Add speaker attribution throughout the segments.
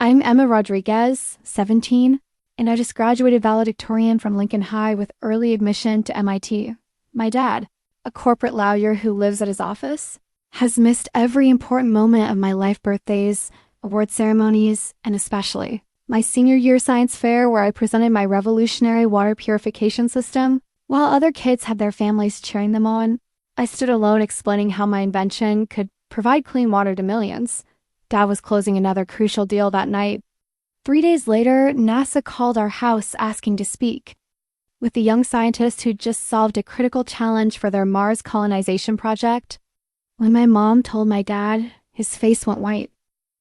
Speaker 1: I'm Emma Rodriguez, 17, and I just graduated valedictorian from Lincoln High with early admission to MIT. My dad, a corporate lawyer who lives at his office, has missed every important moment of my life birthdays, award ceremonies, and especially my senior year science fair where I presented my revolutionary water purification system. While other kids had their families cheering them on, I stood alone explaining how my invention could provide clean water to millions. Dad was closing another crucial deal that night. 3 days later, NASA called our house asking to speak with the young scientist who just solved a critical challenge for their Mars colonization project. When my mom told my dad, his face went white.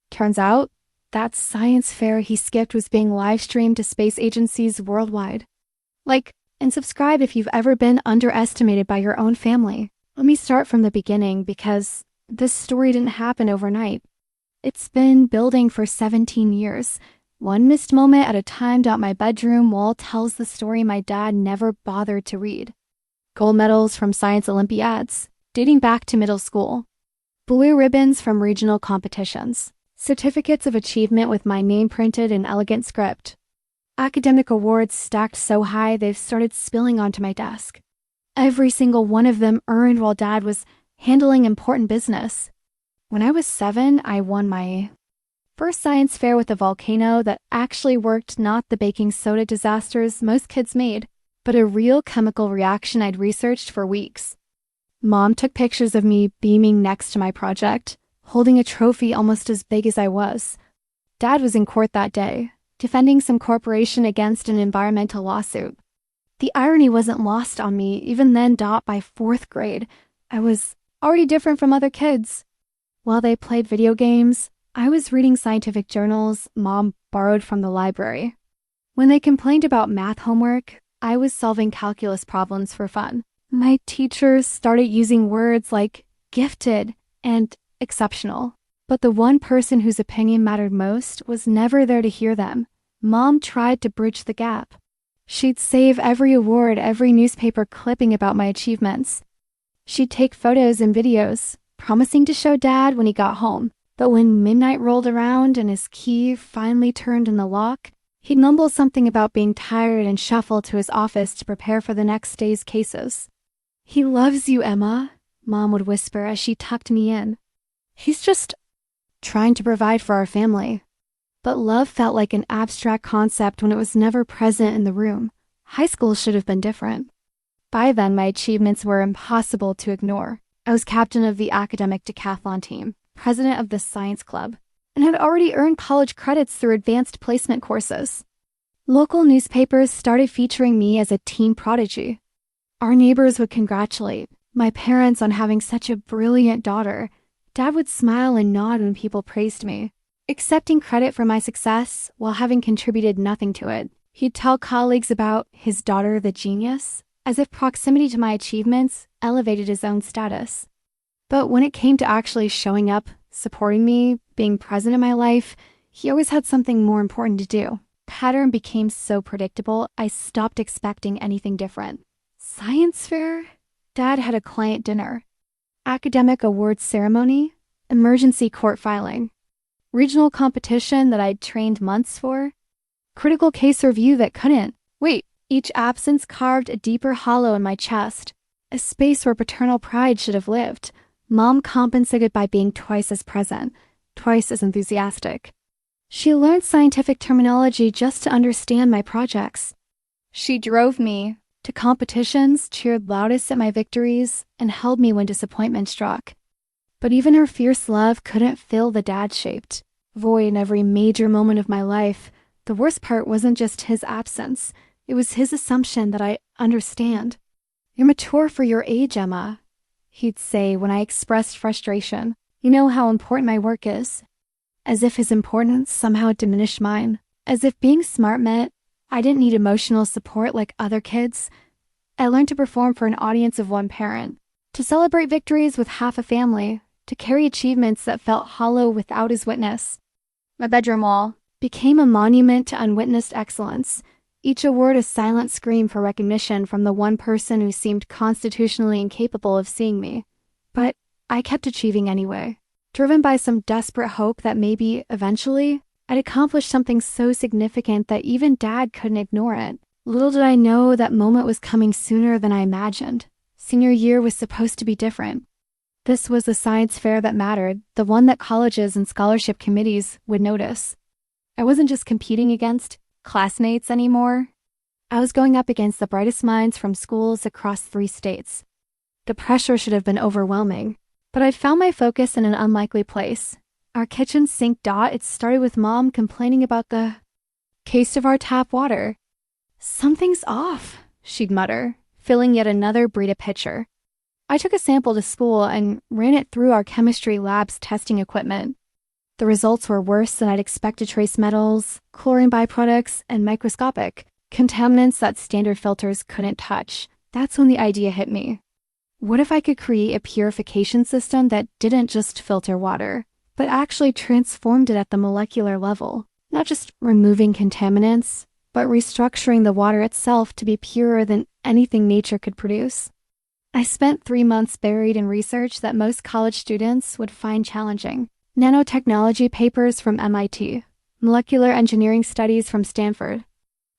Speaker 1: Turns out, that science fair he skipped was being live-streamed to space agencies worldwide. Like, and subscribe if you've ever been underestimated by your own family. Let me start from the beginning because this story didn't happen overnight. It's been building for 17 years. One missed moment at a time. My bedroom wall tells the story my dad never bothered to read. Gold medals from science Olympiads, dating back to middle school. Blue ribbons from regional competitions. Certificates of achievement with my name printed in elegant script. Academic awards stacked so high they've started spilling onto my desk. Every single one of them earned while Dad was handling important business. When I was 7, I won my first science fair with a volcano that actually worked, not the baking soda disasters most kids made, but a real chemical reaction I'd researched for weeks. Mom took pictures of me beaming next to my project, holding a trophy almost as big as I was. Dad was in court that day, defending some corporation against an environmental lawsuit. The irony wasn't lost on me. Even then, by 4th grade, I was already different from other kids. While they played video games, I was reading scientific journals Mom borrowed from the library. When they complained about math homework, I was solving calculus problems for fun. My teachers started using words like gifted and exceptional, but the one person whose opinion mattered most was never there to hear them. Mom tried to bridge the gap. She'd save every award, every newspaper clipping about my achievements. She'd take photos and videos, promising to show Dad when he got home. But when midnight rolled around and his key finally turned in the lock, he'd mumble something about being tired and shuffle to his office to prepare for the next day's cases. "He loves you, Emma," Mom would whisper as she tucked me in. "He's just trying to provide for our family." But love felt like an abstract concept when it was never present in the room. High school should have been different. By then, my achievements were impossible to ignore. I was captain of the academic decathlon team, president of the science club, and had already earned college credits through advanced placement courses. Local newspapers started featuring me as a teen prodigy. Our neighbors would congratulate my parents on having such a brilliant daughter. Dad would smile and nod when people praised me, accepting credit for my success while having contributed nothing to it. He'd tell colleagues about his daughter, the genius, as if proximity to my achievements elevated his own status. But when it came to actually showing up, supporting me, being present in my life, he always had something more important to do. Pattern became so predictable, I stopped expecting anything different. Science fair? Dad had a client dinner. Academic awards ceremony? Emergency court filing. Regional competition that I'd trained months for? Critical case review that couldn't wait. Each absence carved a deeper hollow in my chest, a space where paternal pride should have lived. Mom compensated by being twice as present, twice as enthusiastic. She learned scientific terminology just to understand my projects. She drove me to competitions, cheered loudest at my victories, and held me when disappointment struck. But even her fierce love couldn't fill the dad-shaped void in every major moment of my life. The worst part wasn't just his absence. It was his assumption that I understand. "You're mature for your age, Emma," he'd say when I expressed frustration. "You know how important my work is." As if his importance somehow diminished mine. As if being smart meant I didn't need emotional support like other kids. I learned to perform for an audience of one parent, to celebrate victories with half a family, to carry achievements that felt hollow without his witness. My bedroom wall became a monument to unwitnessed excellence. Each award a silent scream for recognition from the one person who seemed constitutionally incapable of seeing me. But I kept achieving anyway, driven by some desperate hope that maybe, eventually, I'd accomplished something so significant that even Dad couldn't ignore it. Little did I know that moment was coming sooner than I imagined. Senior year was supposed to be different. This was the science fair that mattered, the one that colleges and scholarship committees would notice. I wasn't just competing against classmates anymore. I was going up against the brightest minds from schools across 3 states. The pressure should have been overwhelming, but I found my focus in an unlikely place. Our kitchen sink it started with Mom complaining about the taste of our tap water. "Something's off," she'd mutter, filling yet another Brita pitcher. I took a sample to school and ran it through our chemistry lab's testing equipment. The results were worse than I'd expected: trace metals, chlorine byproducts, and microscopic contaminants that standard filters couldn't touch. That's when the idea hit me. What if I could create a purification system that didn't just filter water, but actually transformed it at the molecular level? Not just removing contaminants, but restructuring the water itself to be purer than anything nature could produce. I spent 3 months buried in research that most college students would find challenging. Nanotechnology papers from MIT, molecular engineering studies from Stanford.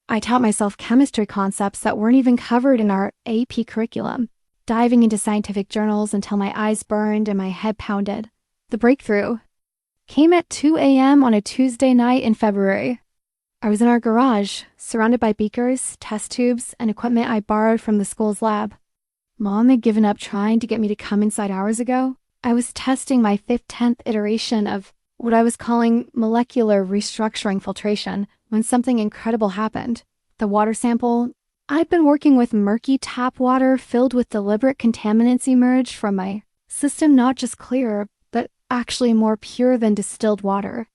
Speaker 1: I taught myself chemistry concepts that weren't even covered in our AP curriculum, diving into scientific journals until my eyes burned and my head pounded. The breakthrough came at 2 a.m. on a Tuesday night in February. I was in our garage, surrounded by beakers, test tubes, and equipment I borrowed from the school's lab. Mom had given up trying to get me to come inside hours ago. I was testing my 10th iteration of what I was calling molecular restructuring filtration when something incredible happened. The water sample I'd been working with, murky tap water filled with deliberate contaminants, emerged from my system, not just clearer, but actually more pure than distilled water.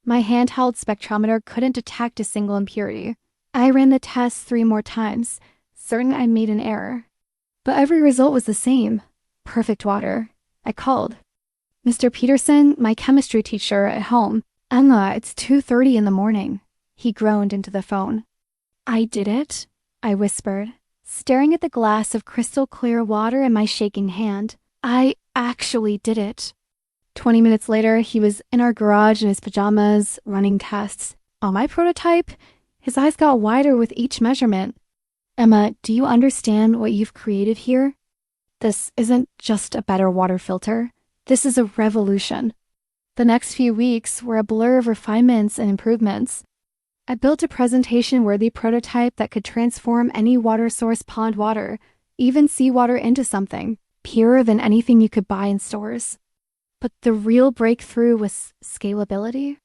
Speaker 1: My handheld spectrometer couldn't detect a single impurity. I ran the test 3 more times, certain I made an error. But every result was the same: perfect water. I called Mr. Peterson, my chemistry teacher, at home. "Emma, it's 2:30 in the morning." He groaned into the phone. "I did it," I whispered, staring at the glass of crystal clear water in my shaking hand. "I actually did it." 20 minutes later, he was in our garage in his pajamas, running tests. On my prototype, his eyes got wider with each measurement. "Emma, do you understand what you've created here? This isn't just a better water filter. This is a revolution." The next few weeks were a blur of refinements and improvements. I built a presentation-worthy prototype that could transform any water source pond water, even seawater, into something purer than anything you could buy in stores. But the real breakthrough was scalability.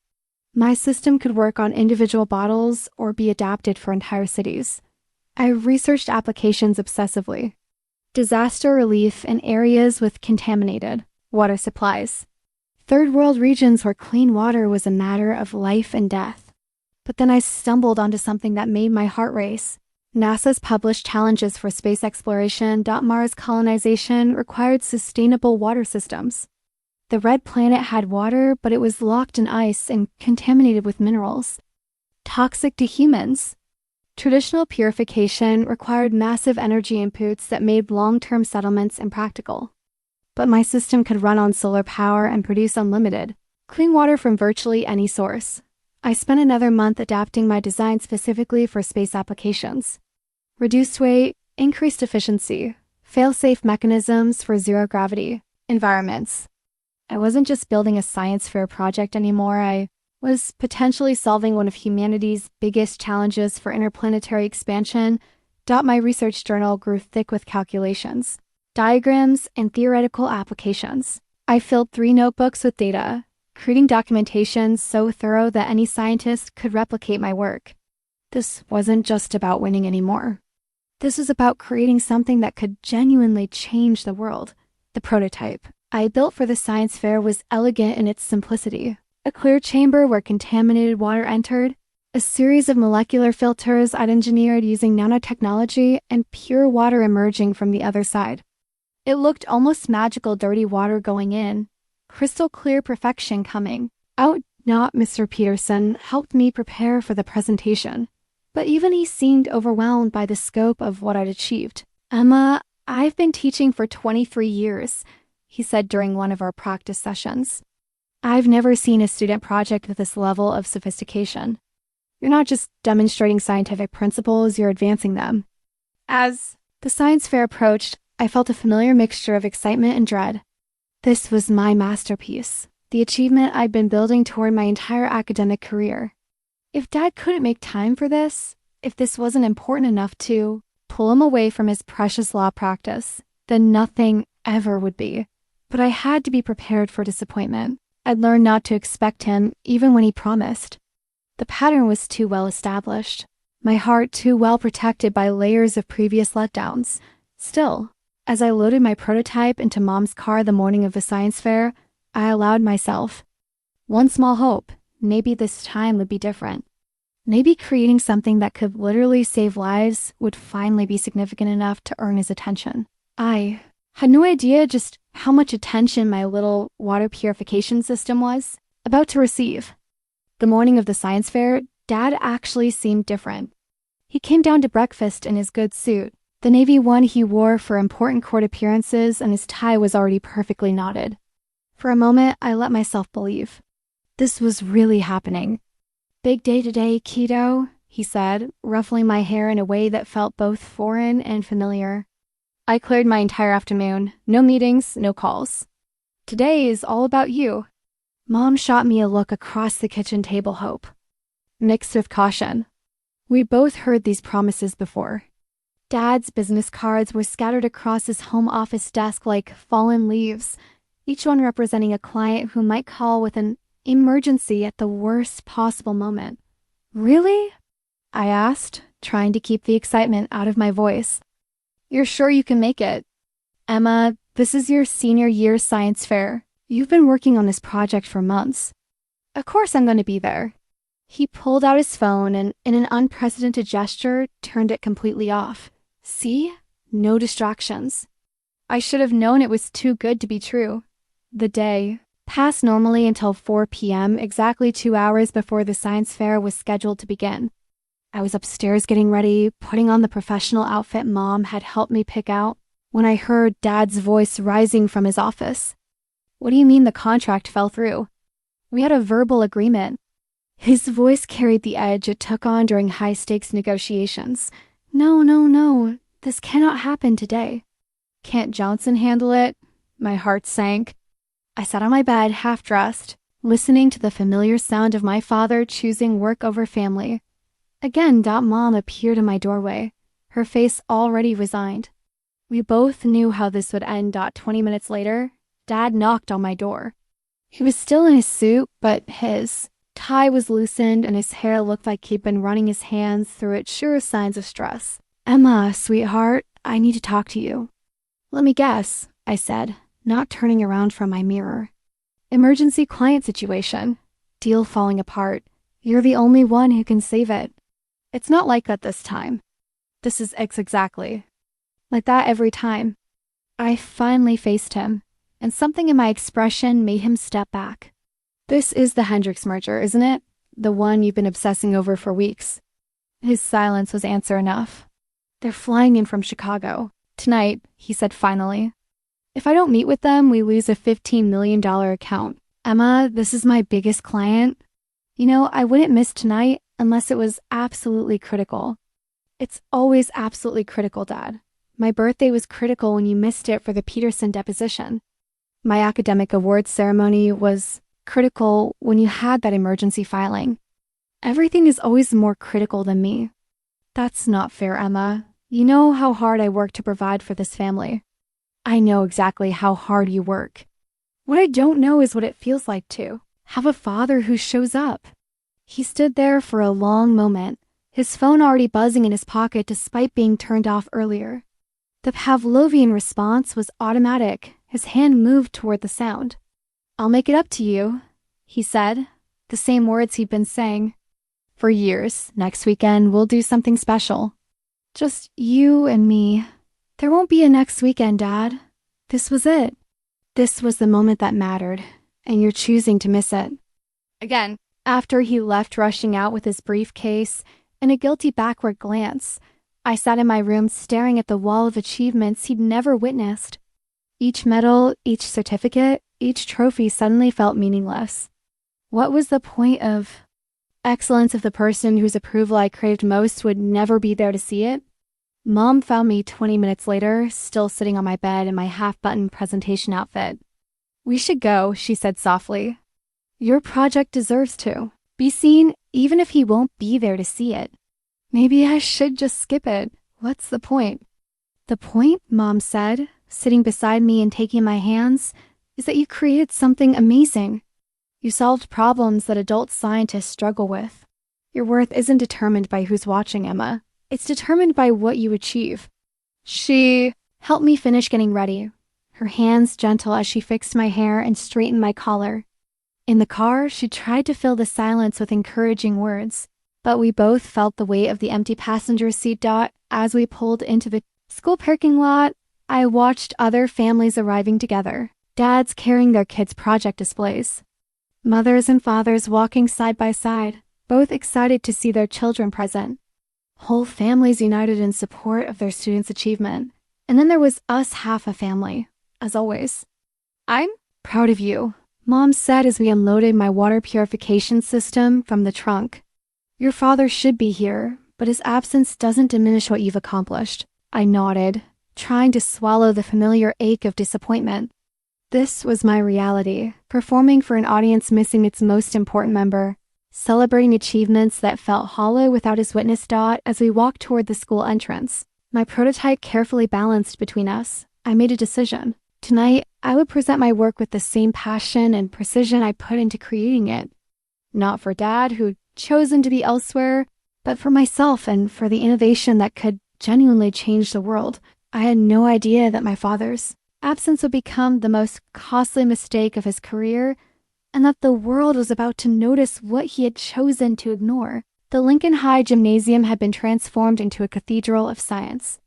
Speaker 1: My system could work on individual bottles or be adapted for entire cities. I researched applications obsessively. Disaster relief in areas with contaminated water supplies. Third world regions where clean water was a matter of life and death. But then I stumbled onto something that made my heart race. NASA's published challenges for space exploration. Mars colonization required sustainable water systems. The red planet had water, but it was locked in ice and contaminated with minerals, toxic to humans. Traditional purification required massive energy inputs that made long-term settlements impractical. But my system could run on solar power and produce unlimited clean water from virtually any source. I spent another month adapting my design specifically for space applications. Reduced weight, increased efficiency, fail-safe mechanisms for zero-gravity environments. I wasn't just building a science fair project anymore. I was potentially solving one of humanity's biggest challenges for interplanetary expansion. My research journal grew thick with calculations, diagrams, and theoretical applications. I filled 3 notebooks with data, creating documentation so thorough that any scientist could replicate my work. This wasn't just about winning anymore. This was about creating something that could genuinely change the world. The prototype I built for the science fair was elegant in its simplicity. A clear chamber where contaminated water entered, a series of molecular filters I'd engineered using nanotechnology, and pure water emerging from the other side. It looked almost magical: dirty water going in, crystal clear perfection coming out. Not Mr. Peterson helped me prepare for the presentation, but even he seemed overwhelmed by the scope of what I'd achieved. "Emma, I've been teaching for 23 years, he said during one of our practice sessions. I've never seen a student project with this level of sophistication. You're not just demonstrating scientific principles, you're advancing them. As the science fair approached, I felt a familiar mixture of excitement and dread. This was my masterpiece, the achievement I'd been building toward my entire academic career. If Dad couldn't make time for this, if this wasn't important enough to pull him away from his precious law practice, then nothing ever would be. But I had to be prepared for disappointment. I'd learned not to expect him, even when he promised. The pattern was too well established, my heart too well protected by layers of previous letdowns. Still, as I loaded my prototype into Mom's car the morning of the science fair, I allowed myself one small hope. Maybe this time would be different. Maybe creating something that could literally save lives would finally be significant enough to earn his attention. I had no idea just how much attention my little water purification system was about to receive. The morning of the science fair, Dad actually seemed different. He came down to breakfast in his good suit, the navy one he wore for important court appearances, and his tie was already perfectly knotted. For a moment, I let myself believe. This was really happening. "Big day today, kiddo," he said, ruffling my hair in a way that felt both foreign and familiar. I cleared my entire afternoon. No meetings, no calls. "Today is all about you." Mom shot me a look across the kitchen table, hope, mixed with caution. We both heard these promises before. Dad's business cards were scattered across his home office desk like fallen leaves, each one representing a client who might call with an emergency at the worst possible moment. "Really?" I asked, trying to keep the excitement out of my voice. "You're sure you can make it? Emma, this is your senior year science fair. You've been working on this project for months." "Of course I'm going to be there." He pulled out his phone and, in an unprecedented gesture, turned it completely off. "See? No distractions." I should have known it was too good to be true. The day passed normally until 4 p.m., exactly 2 hours before the science fair was scheduled to begin. I was upstairs getting ready, putting on the professional outfit Mom had helped me pick out, when I heard Dad's voice rising from his office. "What do you mean the contract fell through? We had a verbal agreement." His voice carried the edge it took on during high-stakes negotiations. No, this cannot happen today." "Can't Johnson handle it?" My heart sank. I sat on my bed, half-dressed, listening to the familiar sound of my father choosing work over family. Again, Mom appeared in my doorway, her face already resigned. We both knew how this would end. 20 minutes later, Dad knocked on my door. He was still in his suit, but his tie was loosened and his hair looked like he'd been running his hands through it, sure signs of stress. "Emma, sweetheart, I need to talk to you." "Let me guess," I said, not turning around from my mirror. "Emergency client situation. Deal falling apart. You're the only one who can save it." "It's not like that this time." "This is exactly like that every time." I finally faced him, and something in my expression made him step back. "This is the Hendricks merger, isn't it? The one you've been obsessing over for weeks." His silence was answer enough. "They're flying in from Chicago tonight," he said finally. "If I don't meet with them, we lose a $15 million account. Emma, this is my biggest client. You know, I wouldn't miss tonight unless it was absolutely critical." "It's always absolutely critical, Dad. My birthday was critical when you missed it for the Peterson deposition. My academic awards ceremony was critical when you had that emergency filing. Everything is always more critical than me." "That's not fair, Emma. You know how hard I work to provide for this family." "I know exactly how hard you work. What I don't know is what it feels like to have a father who shows up." He stood there for a long moment, his phone already buzzing in his pocket despite being turned off earlier. The Pavlovian response was automatic. His hand moved toward the sound. "I'll make it up to you," he said, the same words he'd been saying for years. "Next weekend, we'll do something special. Just you and me. There won't be a next weekend, Dad. This was it. This was the moment that mattered, and you're choosing to miss it." Again, after he left rushing out with his briefcase and a guilty backward glance, I sat in my room staring at the wall of achievements he'd never witnessed. Each medal, each certificate, each trophy suddenly felt meaningless. What was the point of excellence if the person whose approval I craved most would never be there to see it? Mom found me 20 minutes later, still sitting on my bed in my half-buttoned presentation outfit. "We should go," she said softly. "Your project deserves to be seen, even if he won't be there to see it. Maybe I should just skip it. What's the point?" "The point," Mom said, sitting beside me and taking my hands, "is that you created something amazing. You solved problems that adult scientists struggle with. Your worth isn't determined by who's watching, Emma. It's determined by what you achieve." She helped me finish getting ready, her hands gentle as she fixed my hair and straightened my collar. In the car, she tried to fill the silence with encouraging words, but we both felt the weight of the empty passenger seat. As we pulled into the school parking lot, I watched other families arriving together, dads carrying their kids' project displays, mothers and fathers walking side by side, both excited to see their children present. Whole families united in support of their students' achievement. And then there was us, half a family, as always. "I'm proud of you," Mom said as we unloaded my water purification system from the trunk. "Your father should be here, but his absence doesn't diminish what you've accomplished." I nodded, trying to swallow the familiar ache of disappointment. This was my reality, performing for an audience missing its most important member, celebrating achievements that felt hollow without his witness. As we walked toward the school entrance, my prototype carefully balanced between us, I made a decision. Tonight, I would present my work with the same passion and precision I put into creating it. Not for Dad, who'd chosen to be elsewhere, but for myself and for the innovation that could genuinely change the world. I had no idea that my father's absence would become the most costly mistake of his career, and that the world was about to notice what he had chosen to ignore. The Lincoln High Gymnasium had been transformed into a cathedral of science.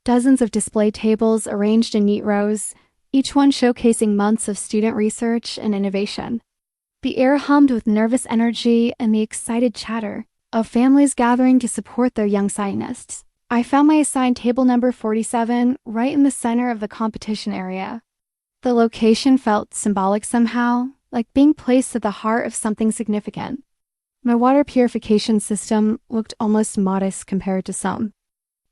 Speaker 1: Dozens of display tables arranged in neat rows, each one showcasing months of student research and innovation. The air hummed with nervous energy and the excited chatter of families gathering to support their young scientists. I found my assigned table number 47 right in the center of the competition area. The location felt symbolic somehow, like being placed at the heart of something significant. My water purification system looked almost modest compared to some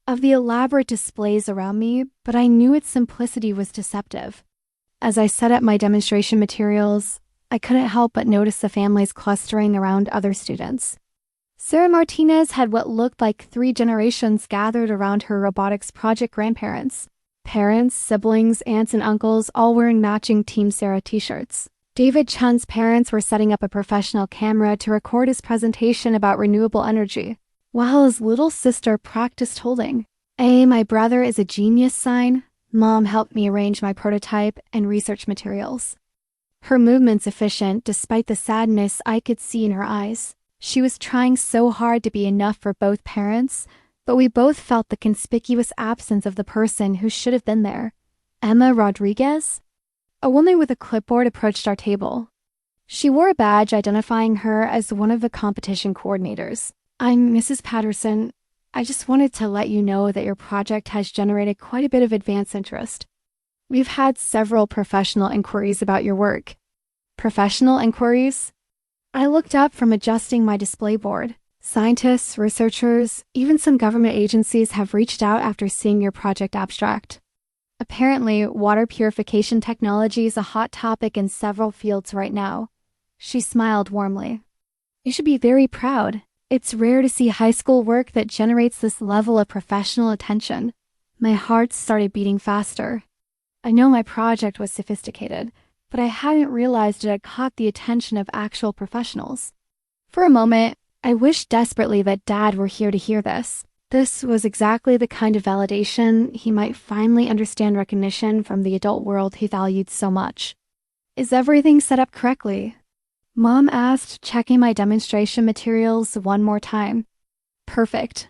Speaker 1: of the elaborate displays around me, but I knew its simplicity was deceptive. As I set up my demonstration materials, I couldn't help but notice the families clustering around other students. Sarah Martinez had what looked like 3 generations gathered around her robotics project grandparents. Parents, siblings, aunts, and uncles all wearing matching Team Sarah t-shirts. David Chun's parents were setting up a professional camera to record his presentation about renewable energy, while his little sister practiced holding my brother is a genius sign. Mom helped me arrange my prototype and research materials. Her movements efficient despite the sadness I could see in her eyes. She was trying so hard to be enough for both parents, but we both felt the conspicuous absence of the person who should have been there. Emma Rodriguez? A woman with a clipboard approached our table. She wore a badge identifying her as one of the competition coordinators. "I'm Mrs. Patterson. I just wanted to let you know that your project has generated quite a bit of advance interest. We've had several professional inquiries about your work." Professional inquiries? I looked up from adjusting my display board. "Scientists, researchers, even some government agencies have reached out after seeing your project abstract. Apparently, water purification technology is a hot topic in several fields right now." She smiled warmly. "You should be very proud. It's rare to see high school work that generates this level of professional attention." My heart started beating faster. I know my project was sophisticated, but I hadn't realized it had caught the attention of actual professionals. For a moment, I wished desperately that Dad were here to hear this. This was exactly the kind of validation he might finally understand recognition from the adult world he valued so much. "Is everything set up correctly?" Mom asked, checking my demonstration materials one more time. "Perfect,"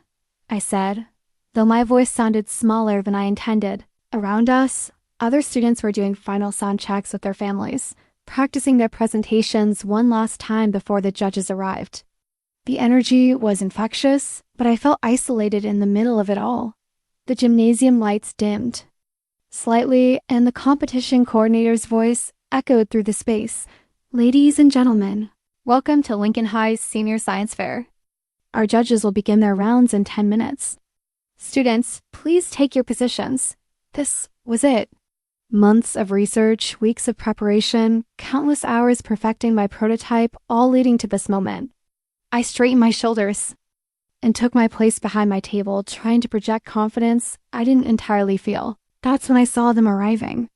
Speaker 1: I said, though my voice sounded smaller than I intended. Around us, other students were doing final sound checks with their families, practicing their presentations one last time before the judges arrived. The energy was infectious, but I felt isolated in the middle of it all. The gymnasium lights dimmed slightly, and the competition coordinator's voice echoed through the space. Ladies and gentlemen, welcome to Lincoln High's Senior Science Fair. Our judges will begin their rounds in 10 minutes. Students, please take your positions. This was it. Months of research, weeks of preparation, countless hours perfecting my prototype, all leading to this moment. I straightened my shoulders and took my place behind my table, trying to project confidence I didn't entirely feel. That's when I saw them arriving.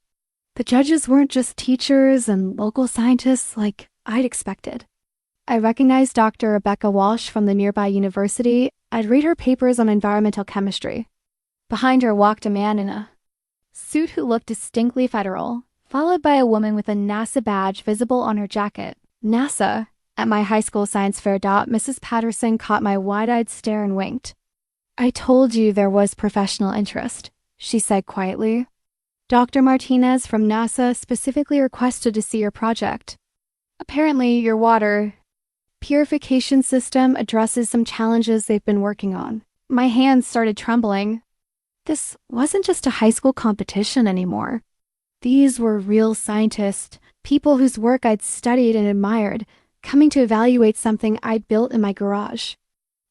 Speaker 1: The judges weren't just teachers and local scientists like I'd expected. I recognized Dr. Rebecca Walsh from the nearby university. I'd read her papers on environmental chemistry. Behind her walked a man in a suit who looked distinctly federal, followed by a woman with a NASA badge visible on her jacket. NASA. At my high school science fair dot, Mrs. Patterson caught my wide-eyed stare and winked. I told you there was professional interest, she said quietly. Dr. Martinez from NASA specifically requested to see your project. Apparently, your water purification system addresses some challenges they've been working on. My hands started trembling. This wasn't just a high school competition anymore. These were real scientists, people whose work I'd studied and admired, coming to evaluate something I'd built in my garage.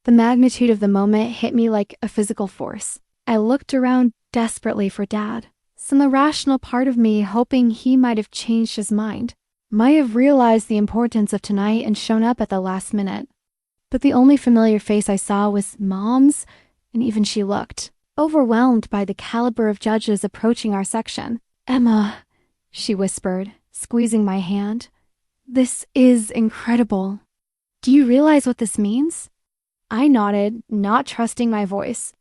Speaker 1: The magnitude of the moment hit me like a physical force. I looked around desperately for Dad, some irrational part of me hoping he might have changed his mind, might have realized the importance of tonight and shown up at the last minute. But the only familiar face I saw was Mom's, and even she looked overwhelmed by the caliber of judges approaching our section. Emma, she whispered, squeezing my hand. This is incredible. Do you realize what this means? I nodded, not trusting my voice.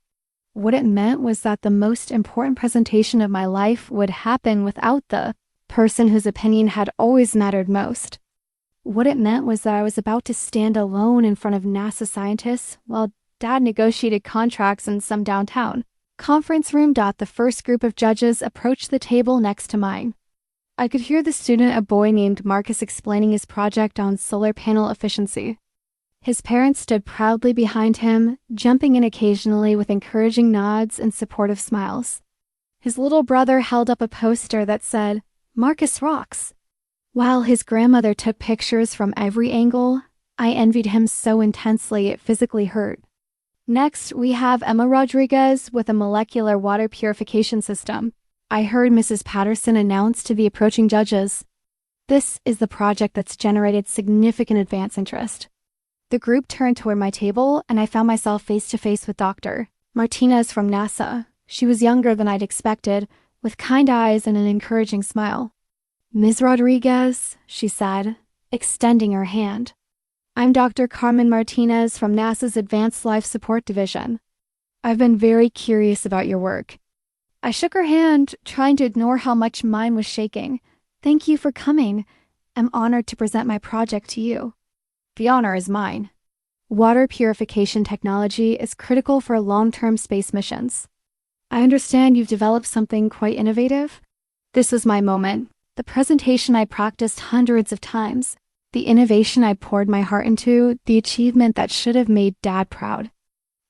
Speaker 1: What it meant was that the most important presentation of my life would happen without the person whose opinion had always mattered most. What it meant was that I was about to stand alone in front of NASA scientists while Dad negotiated contracts in some downtown conference room. The first group of judges approached the table next to mine. I could hear the student, a boy named Marcus, explaining his project on solar panel efficiency. His parents stood proudly behind him, jumping in occasionally with encouraging nods and supportive smiles. His little brother held up a poster that said, "Marcus rocks." While his grandmother took pictures from every angle, I envied him so intensely it physically hurt. Next, we have Emma Rodriguez with a molecular water purification system. I heard Mrs. Patterson announce to the approaching judges, "This is the project that's generated significant advance interest." The group turned toward my table, and I found myself face to face with Dr. Martinez from NASA. She was younger than I'd expected, with kind eyes and an encouraging smile. "Ms. Rodriguez," she said, extending her hand. "I'm Dr. Carmen Martinez from NASA's Advanced Life Support Division. I've been very curious about your work." I shook her hand, trying to ignore how much mine was shaking. "Thank you for coming. I'm honored to present my project to you." "The honor is mine." Water purification technology is critical for long-term space missions. "I understand you've developed something quite innovative." This was my moment. The presentation I practiced hundreds of times. The innovation I poured my heart into, the achievement that should have made Dad proud.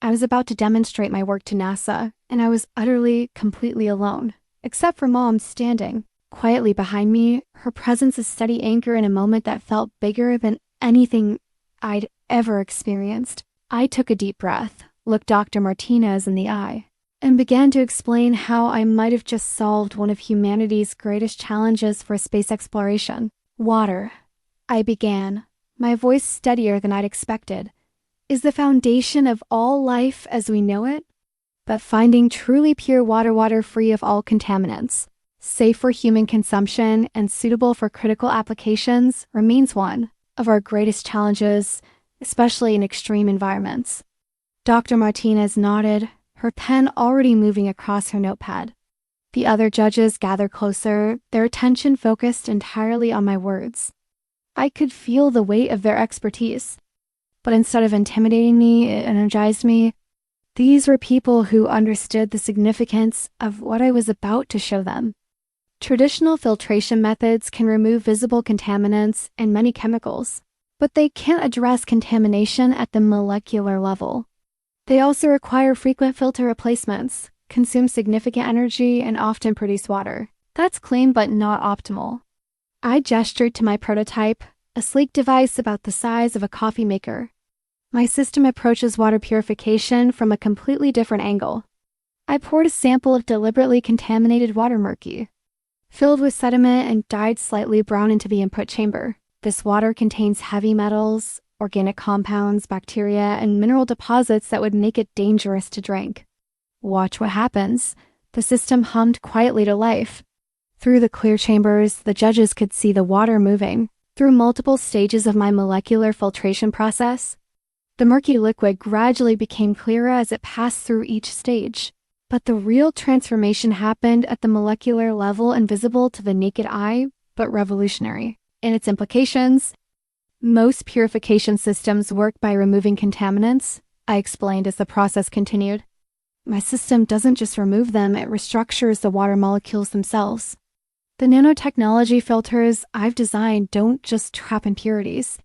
Speaker 1: I was about to demonstrate my work to NASA, and I was utterly, completely alone, except for Mom standing quietly behind me, her presence a steady anchor in a moment that felt bigger than anything I'd ever experienced. I took a deep breath, looked Dr. Martinez in the eye, and began to explain how I might have just solved one of humanity's greatest challenges for space exploration. Water, I began, my voice steadier than I'd expected, is the foundation of all life as we know it. But finding truly pure water free of all contaminants, safe for human consumption and suitable for critical applications remains one of our greatest challenges, especially in extreme environments. Dr. Martinez nodded, her pen already moving across her notepad. The other judges gathered closer, their attention focused entirely on my words. I could feel the weight of their expertise, but instead of intimidating me, it energized me. These were people who understood the significance of what I was about to show them. Traditional filtration methods can remove visible contaminants and many chemicals, but they can't address contamination at the molecular level. They also require frequent filter replacements, consume significant energy, and often produce water. That's clean but not optimal. I gestured to my prototype, a sleek device about the size of a coffee maker. My system approaches water purification from a completely different angle. I poured a sample of deliberately contaminated water murky, filled with sediment and dyed slightly brown into the input chamber. This water contains heavy metals, organic compounds, bacteria, and mineral deposits that would make it dangerous to drink. Watch what happens. The system hummed quietly to life. Through the clear chambers, the judges could see the water moving. Through multiple stages of my molecular filtration process, the murky liquid gradually became clearer as it passed through each stage. But the real transformation happened at the molecular level, invisible to the naked eye, but revolutionary in its implications. Most purification systems work by removing contaminants, I explained as the process continued. My system doesn't just remove them, it restructures the water molecules themselves. The nanotechnology filters I've designed don't just trap impurities.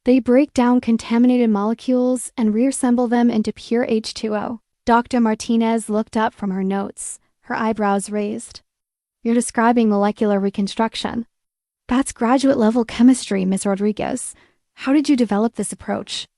Speaker 1: They break down contaminated molecules and reassemble them into pure H2O. Dr. Martinez looked up from her notes, her eyebrows raised. You're describing molecular reconstruction. That's graduate-level chemistry, Ms. Rodriguez. How did you develop this approach?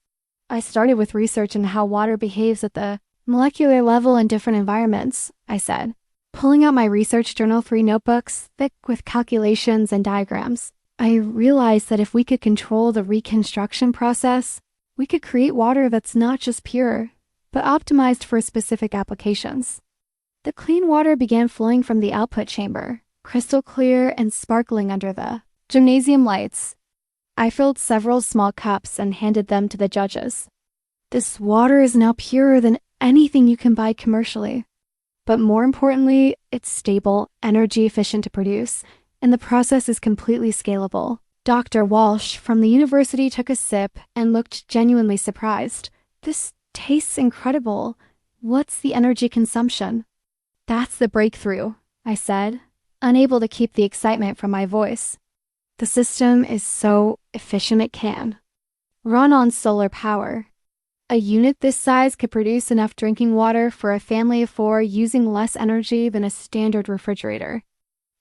Speaker 1: I started with research in how water behaves at the molecular level in different environments, I said, pulling out my research journal 3 notebooks thick with calculations and diagrams. I realized that if we could control the reconstruction process, we could create water that's not just pure, but optimized for specific applications. The clean water began flowing from the output chamber, crystal clear and sparkling under the gymnasium lights. I filled several small cups and handed them to the judges. This water is now purer than anything you can buy commercially. But more importantly, it's stable, energy efficient to produce, and the process is completely scalable. Dr. Walsh from the university took a sip and looked genuinely surprised. This tastes incredible. What's the energy consumption? That's the breakthrough, I said, unable to keep the excitement from my voice. The system is so efficient it can run on solar power. A unit this size could produce enough drinking water for a family of 4 using less energy than a standard refrigerator.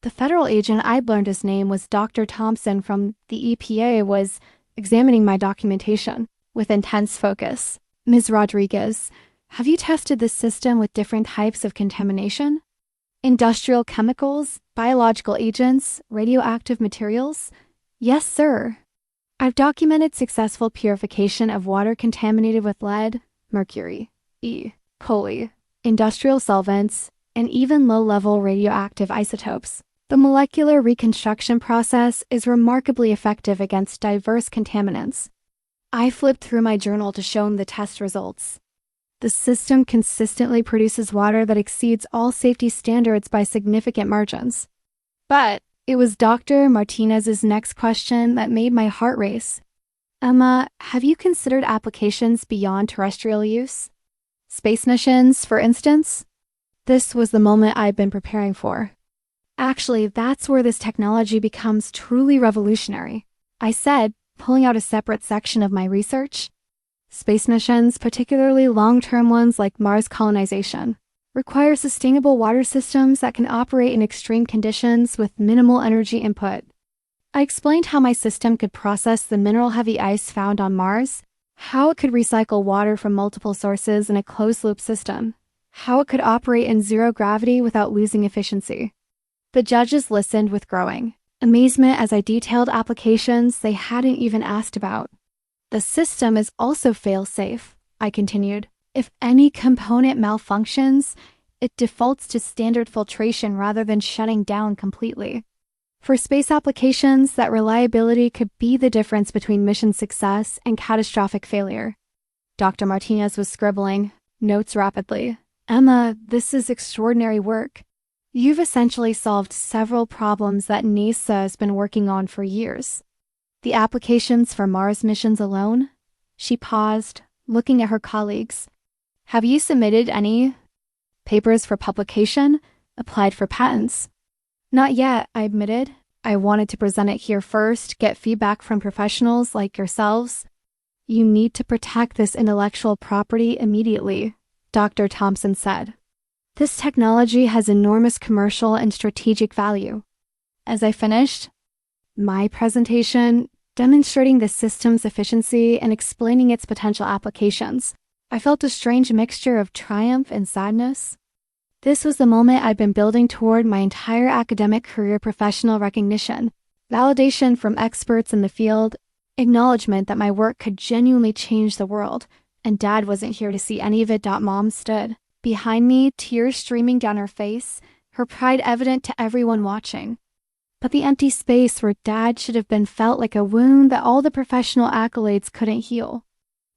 Speaker 1: The federal agent I'd learned his name was Dr. Thompson from the EPA was examining my documentation with intense focus. Ms. Rodriguez, have you tested this system with different types of contamination? Industrial chemicals, biological agents, radioactive materials? Yes, sir. I've documented successful purification of water contaminated with lead, mercury, E. coli, industrial solvents, and even low-level radioactive isotopes. The molecular reconstruction process is remarkably effective against diverse contaminants. I flipped through my journal to show him the test results. The system consistently produces water that exceeds all safety standards by significant margins. But it was Dr. Martinez's next question that made my heart race. Emma, have you considered applications beyond terrestrial use? Space missions, for instance? This was the moment I'd been preparing for. Actually, that's where this technology becomes truly revolutionary, I said, pulling out a separate section of my research. Space missions, particularly long-term ones like Mars colonization, require sustainable water systems that can operate in extreme conditions with minimal energy input. I explained how my system could process the mineral-heavy ice found on Mars, how it could recycle water from multiple sources in a closed-loop system, how it could operate in zero gravity without losing efficiency. The judges listened with growing amazement as I detailed applications they hadn't even asked about. The system is also fail-safe, I continued. If any component malfunctions, it defaults to standard filtration rather than shutting down completely. For space applications, that reliability could be the difference between mission success and catastrophic failure. Dr. Martinez was scribbling notes rapidly. Emma, this is extraordinary work. You've essentially solved several problems that NASA has been working on for years. The applications for Mars missions alone? She paused, looking at her colleagues. Have you submitted any papers for publication? Applied for patents? Not yet, I admitted. I wanted to present it here first, get feedback from professionals like yourselves. You need to protect this intellectual property immediately, Dr. Thompson said. This technology has enormous commercial and strategic value. As I finished, My presentation, demonstrating the system's efficiency and explaining its potential applications. I felt a strange mixture of triumph and sadness. This was the moment I'd been building toward my entire academic career: professional recognition, validation from experts in the field, acknowledgement that my work could genuinely change the world, and Dad wasn't here to see any of it. Mom stood behind me, tears streaming down her face, her pride evident to everyone watching. But the empty space where Dad should have been felt like a wound that all the professional accolades couldn't heal.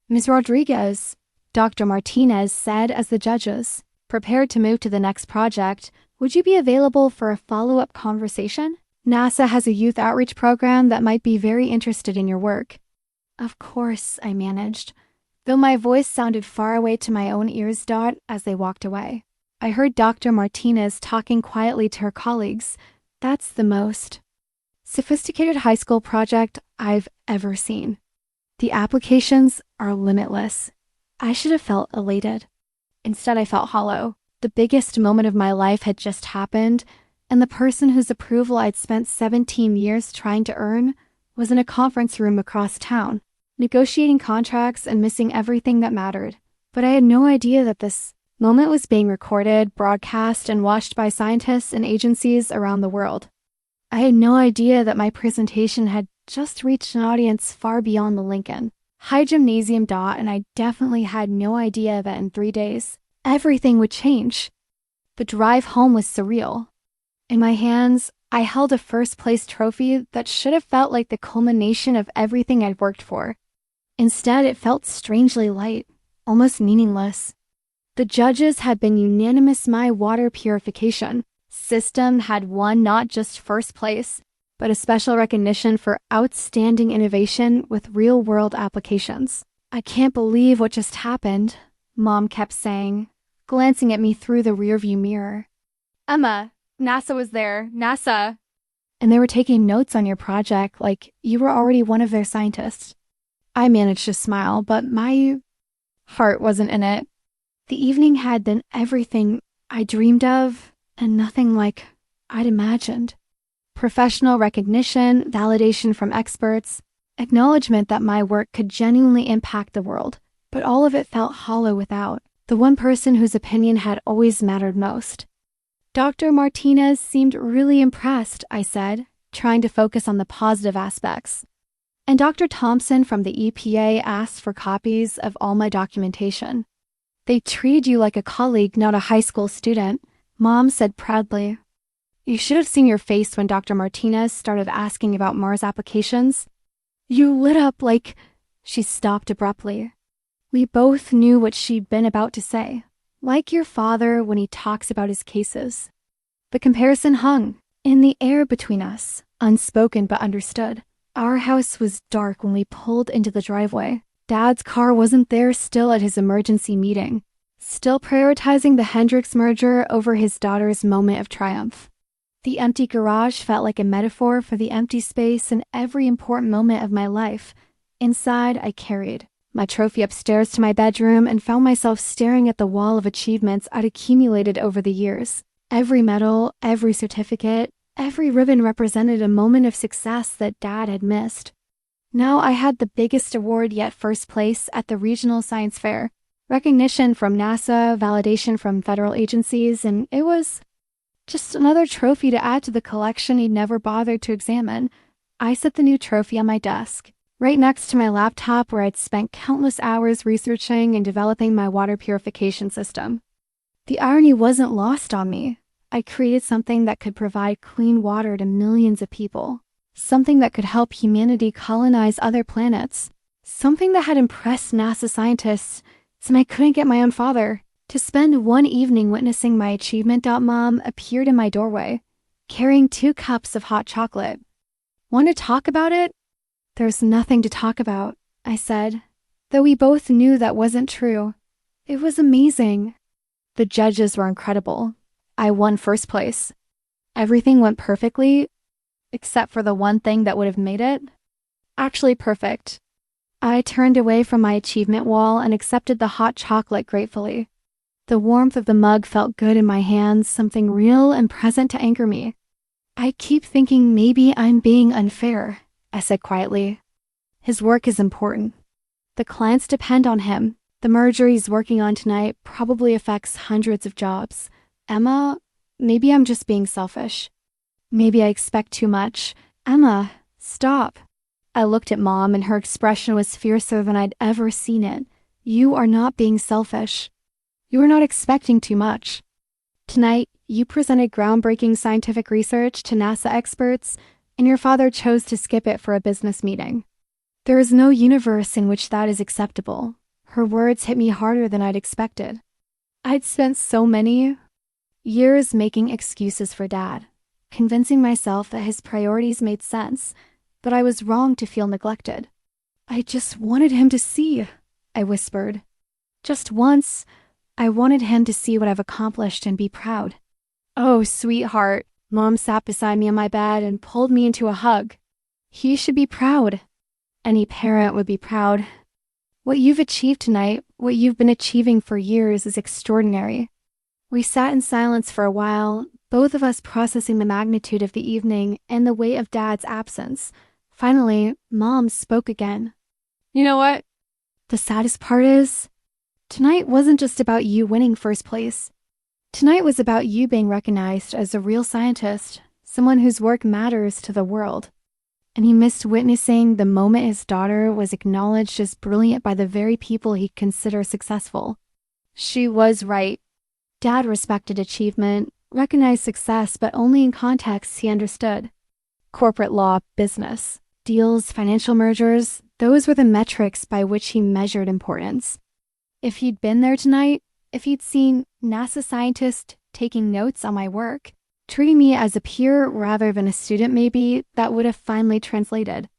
Speaker 1: "Ms. Rodriguez," Dr. Martinez said as the judges prepared to move to the next project, "would you be available for a follow-up conversation? NASA has a youth outreach program that might be very interested in your work." "Of course," I managed, though my voice sounded far away to my own ears. As they walked away, I heard Dr. Martinez talking quietly to her colleagues. "That's the most sophisticated high school project I've ever seen. The applications are limitless." I should have felt elated. Instead, I felt hollow. The biggest moment of my life had just happened, and the person whose approval I'd spent 17 years trying to earn was in a conference room across town, negotiating contracts and missing everything that mattered. But I had no idea that this moment was being recorded, broadcast, and watched by scientists and agencies around the world. I had no idea that my presentation had just reached an audience far beyond the Lincoln High Gymnasium. And I definitely had no idea that in 3 days, everything would change. The drive home was surreal. In my hands, I held a first-place trophy that should have felt like the culmination of everything I'd worked for. Instead, it felt strangely light, almost meaningless. The judges had been unanimous. My water purification system had won not just first place, but a special recognition for outstanding innovation with real-world applications. "I can't believe what just happened," Mom kept saying, glancing at me through the rearview mirror. "Emma, NASA was there, NASA. And they were taking notes on your project like you were already one of their scientists." I managed to smile, but my heart wasn't in it. The evening had been everything I dreamed of and nothing like I'd imagined. Professional recognition, validation from experts, acknowledgement that my work could genuinely impact the world, but all of it felt hollow without the one person whose opinion had always mattered most. "Dr. Martinez seemed really impressed," I said, trying to focus on the positive aspects. "And Dr. Thompson from the EPA asked for copies of all my documentation. They treated you like a colleague, not a high school student," Mom said proudly. "You should have seen your face when Dr. Martinez started asking about Mars applications. You lit up like—" She stopped abruptly. We both knew what she'd been about to say. "Like your father when he talks about his cases." The comparison hung in the air between us, unspoken but understood. Our house was dark when we pulled into the driveway. Dad's car wasn't there, still at his emergency meeting, still prioritizing the Hendricks merger over his daughter's moment of triumph. The empty garage felt like a metaphor for the empty space in every important moment of my life. Inside, I carried my trophy upstairs to my bedroom and found myself staring at the wall of achievements I'd accumulated over the years. Every medal, every certificate, every ribbon represented a moment of success that Dad had missed. Now I had the biggest award yet, first place at the regional science fair, recognition from NASA, validation from federal agencies, and it was just another trophy to add to the collection he'd never bothered to examine. I set the new trophy on my desk, right next to my laptop where I'd spent countless hours researching and developing my water purification system. The irony wasn't lost on me. I created something that could provide clean water to millions of people, something that could help humanity colonize other planets, something that had impressed NASA scientists, and I couldn't get my own father to spend one evening witnessing my achievement. Mom appeared in my doorway, carrying 2 cups of hot chocolate. "Want to talk about it?" "There's nothing to talk about," I said, though we both knew that wasn't true. It was amazing. The judges were incredible. I won first place. Everything went perfectly, except for the one thing that would have made it actually perfect. I turned away from my achievement wall and accepted the hot chocolate gratefully. The warmth of the mug felt good in my hands, something real and present to anchor me. I keep thinking maybe I'm being unfair, I said quietly. His work is important. The clients depend on him. The merger he's working on tonight probably affects hundreds of jobs. Emma, maybe I'm just being selfish. Maybe I expect too much. Emma, stop. I looked at Mom and her expression was fiercer than I'd ever seen it. You are not being selfish. You are not expecting too much. Tonight, you presented groundbreaking scientific research to NASA experts, and your father chose to skip it for a business meeting. There is no universe in which that is acceptable. Her words hit me harder than I'd expected. I'd spent so many years making excuses for Dad, convincing myself that his priorities made sense, but I was wrong to feel neglected. I just wanted him to see, I whispered. Just once, I wanted him to see what I've accomplished and be proud. Oh, sweetheart, Mom sat beside me on my bed and pulled me into a hug. He should be proud. Any parent would be proud. What you've achieved tonight, what you've been achieving for years, is extraordinary. We sat in silence for a while, both of us processing the magnitude of the evening and the weight of Dad's absence. Finally, Mom spoke again. You know what? The saddest part is, tonight wasn't just about you winning first place. Tonight was about you being recognized as a real scientist, someone whose work matters to the world. And he missed witnessing the moment his daughter was acknowledged as brilliant by the very people he'd consider successful. She was right. Dad respected achievement, recognized success, but only in contexts he understood. Corporate law, business, deals, financial mergers, those were the metrics by which he measured importance. If he'd been there tonight, if he'd seen NASA scientists taking notes on my work, treating me as a peer rather than a student maybe, that would have finally translated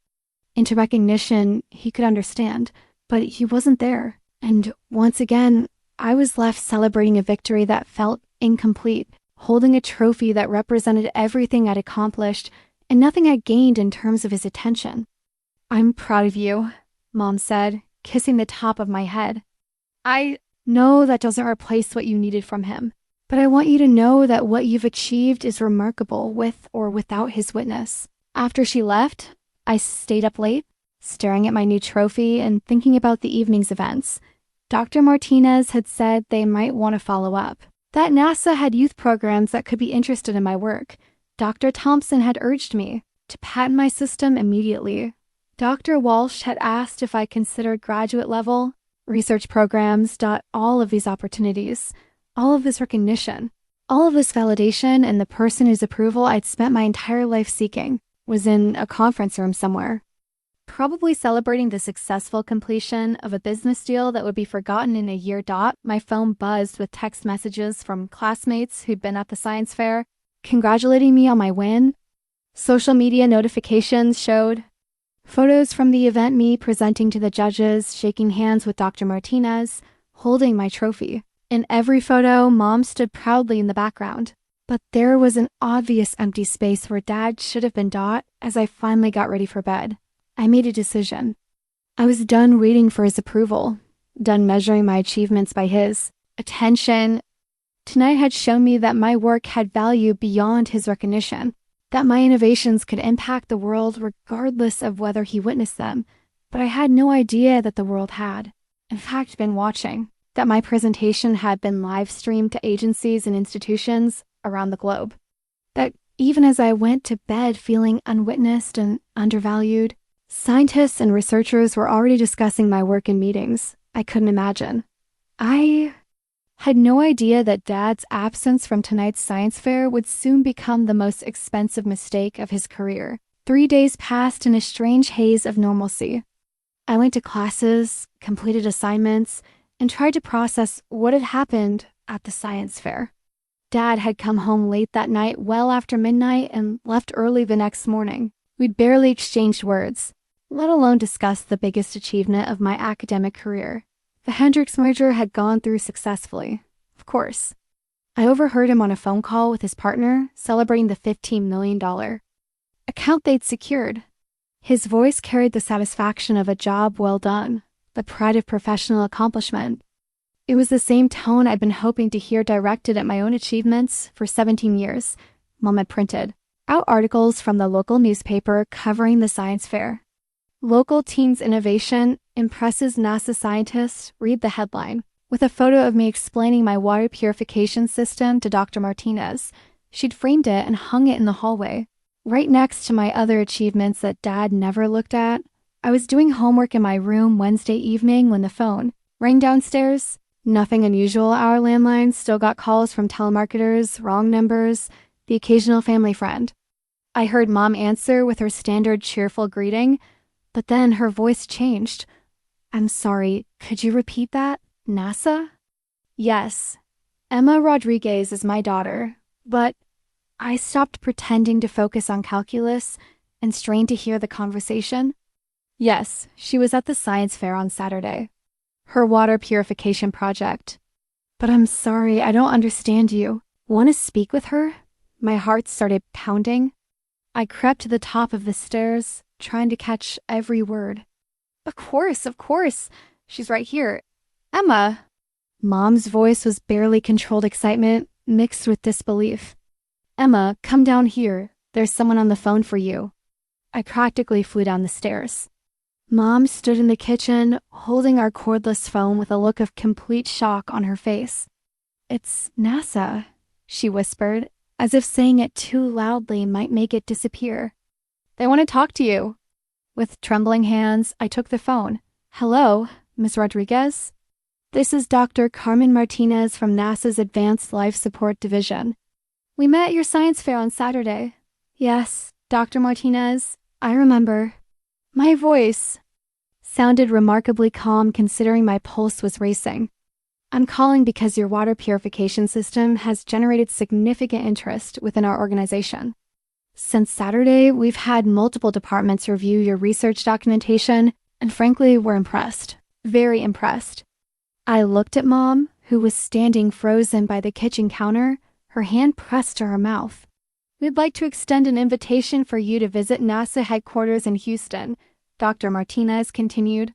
Speaker 1: into recognition he could understand, but he wasn't there. And once again, I was left celebrating a victory that felt incomplete, holding a trophy that represented everything I'd accomplished and nothing I'd gained in terms of his attention. I'm proud of you, Mom said, kissing the top of my head. I know that doesn't replace what you needed from him, but I want you to know that what you've achieved is remarkable with or without his witness. After she left, I stayed up late, staring at my new trophy and thinking about the evening's events. Dr. Martinez had said they might want to follow up, that NASA had youth programs that could be interested in my work. Dr. Thompson had urged me to patent my system immediately. Dr. Walsh had asked if I considered graduate level research programs. All of these opportunities, all of this recognition, all of this validation, and the person whose approval I'd spent my entire life seeking was in a conference room somewhere. Probably celebrating the successful completion of a business deal that would be forgotten in a year. My phone buzzed with text messages from classmates who'd been at the science fair, congratulating me on my win. Social media notifications showed photos from the event, me presenting to the judges, shaking hands with Dr. Martinez, holding my trophy. In every photo, Mom stood proudly in the background. But there was an obvious empty space where Dad should have been. As I finally got ready for bed, I made a decision. I was done waiting for his approval, done measuring my achievements by his attention. Tonight had shown me that my work had value beyond his recognition, that my innovations could impact the world regardless of whether he witnessed them. But I had no idea that the world had, in fact, been watching, that my presentation had been live streamed to agencies and institutions around the globe, that even as I went to bed feeling unwitnessed and undervalued, scientists and researchers were already discussing my work in meetings I couldn't imagine. I had no idea that Dad's absence from tonight's science fair would soon become the most expensive mistake of his career. 3 days passed in a strange haze of normalcy. I went to classes, completed assignments, and tried to process what had happened at the science fair. Dad had come home late that night, well after midnight, and left early the next morning. We'd barely exchanged words, let alone discussed the biggest achievement of my academic career. The Hendrix merger had gone through successfully, of course. I overheard him on a phone call with his partner, celebrating the $15 million account they'd secured. His voice carried the satisfaction of a job well done, the pride of professional accomplishment. It was the same tone I'd been hoping to hear directed at my own achievements for 17 years, Mom had printed. out articles from the local newspaper covering the science fair. Local Teens Innovation Impresses NASA Scientists, read the headline, with a photo of me explaining my water purification system to Dr. Martinez. She'd framed it and hung it in the hallway, right next to my other achievements that Dad never looked at. I was doing homework in my room Wednesday evening when the phone rang downstairs. Nothing unusual. Our landline still got calls from telemarketers, wrong numbers, the occasional family friend. I heard Mom answer with her standard cheerful greeting, but then her voice changed. "I'm sorry, could you repeat that? NASA?" "Yes, Emma Rodriguez is my daughter, but..." I stopped pretending to focus on calculus and strained to hear the conversation. Yes, she was at the science fair on Saturday. Her water purification project. "But I'm sorry, I don't understand you. Want to speak with her?" My heart started pounding. I crept to the top of the stairs, trying to catch every word. Of course. She's right here. Emma." Mom's voice was barely controlled excitement, mixed with disbelief. "Emma, come down here. There's someone on the phone for you." I practically flew down the stairs. Mom stood in the kitchen, holding our cordless phone with a look of complete shock on her face. "It's NASA," she whispered, as if saying it too loudly might make it disappear. "They want to talk to you." With trembling hands, I took the phone. "Hello, Ms. Rodriguez? This is Dr. Carmen Martinez from NASA's Advanced Life Support Division. We met at your science fair on Saturday." "Yes, Dr. Martinez, I remember." My voice sounded remarkably calm considering my pulse was racing. "I'm calling because your water purification system has generated significant interest within our organization. Since Saturday, we've had multiple departments review your research documentation, and frankly, we're impressed. Very impressed." I looked at Mom, who was standing frozen by the kitchen counter, her hand pressed to her mouth. "We'd like to extend an invitation for you to visit NASA headquarters in Houston," Dr. Martinez continued.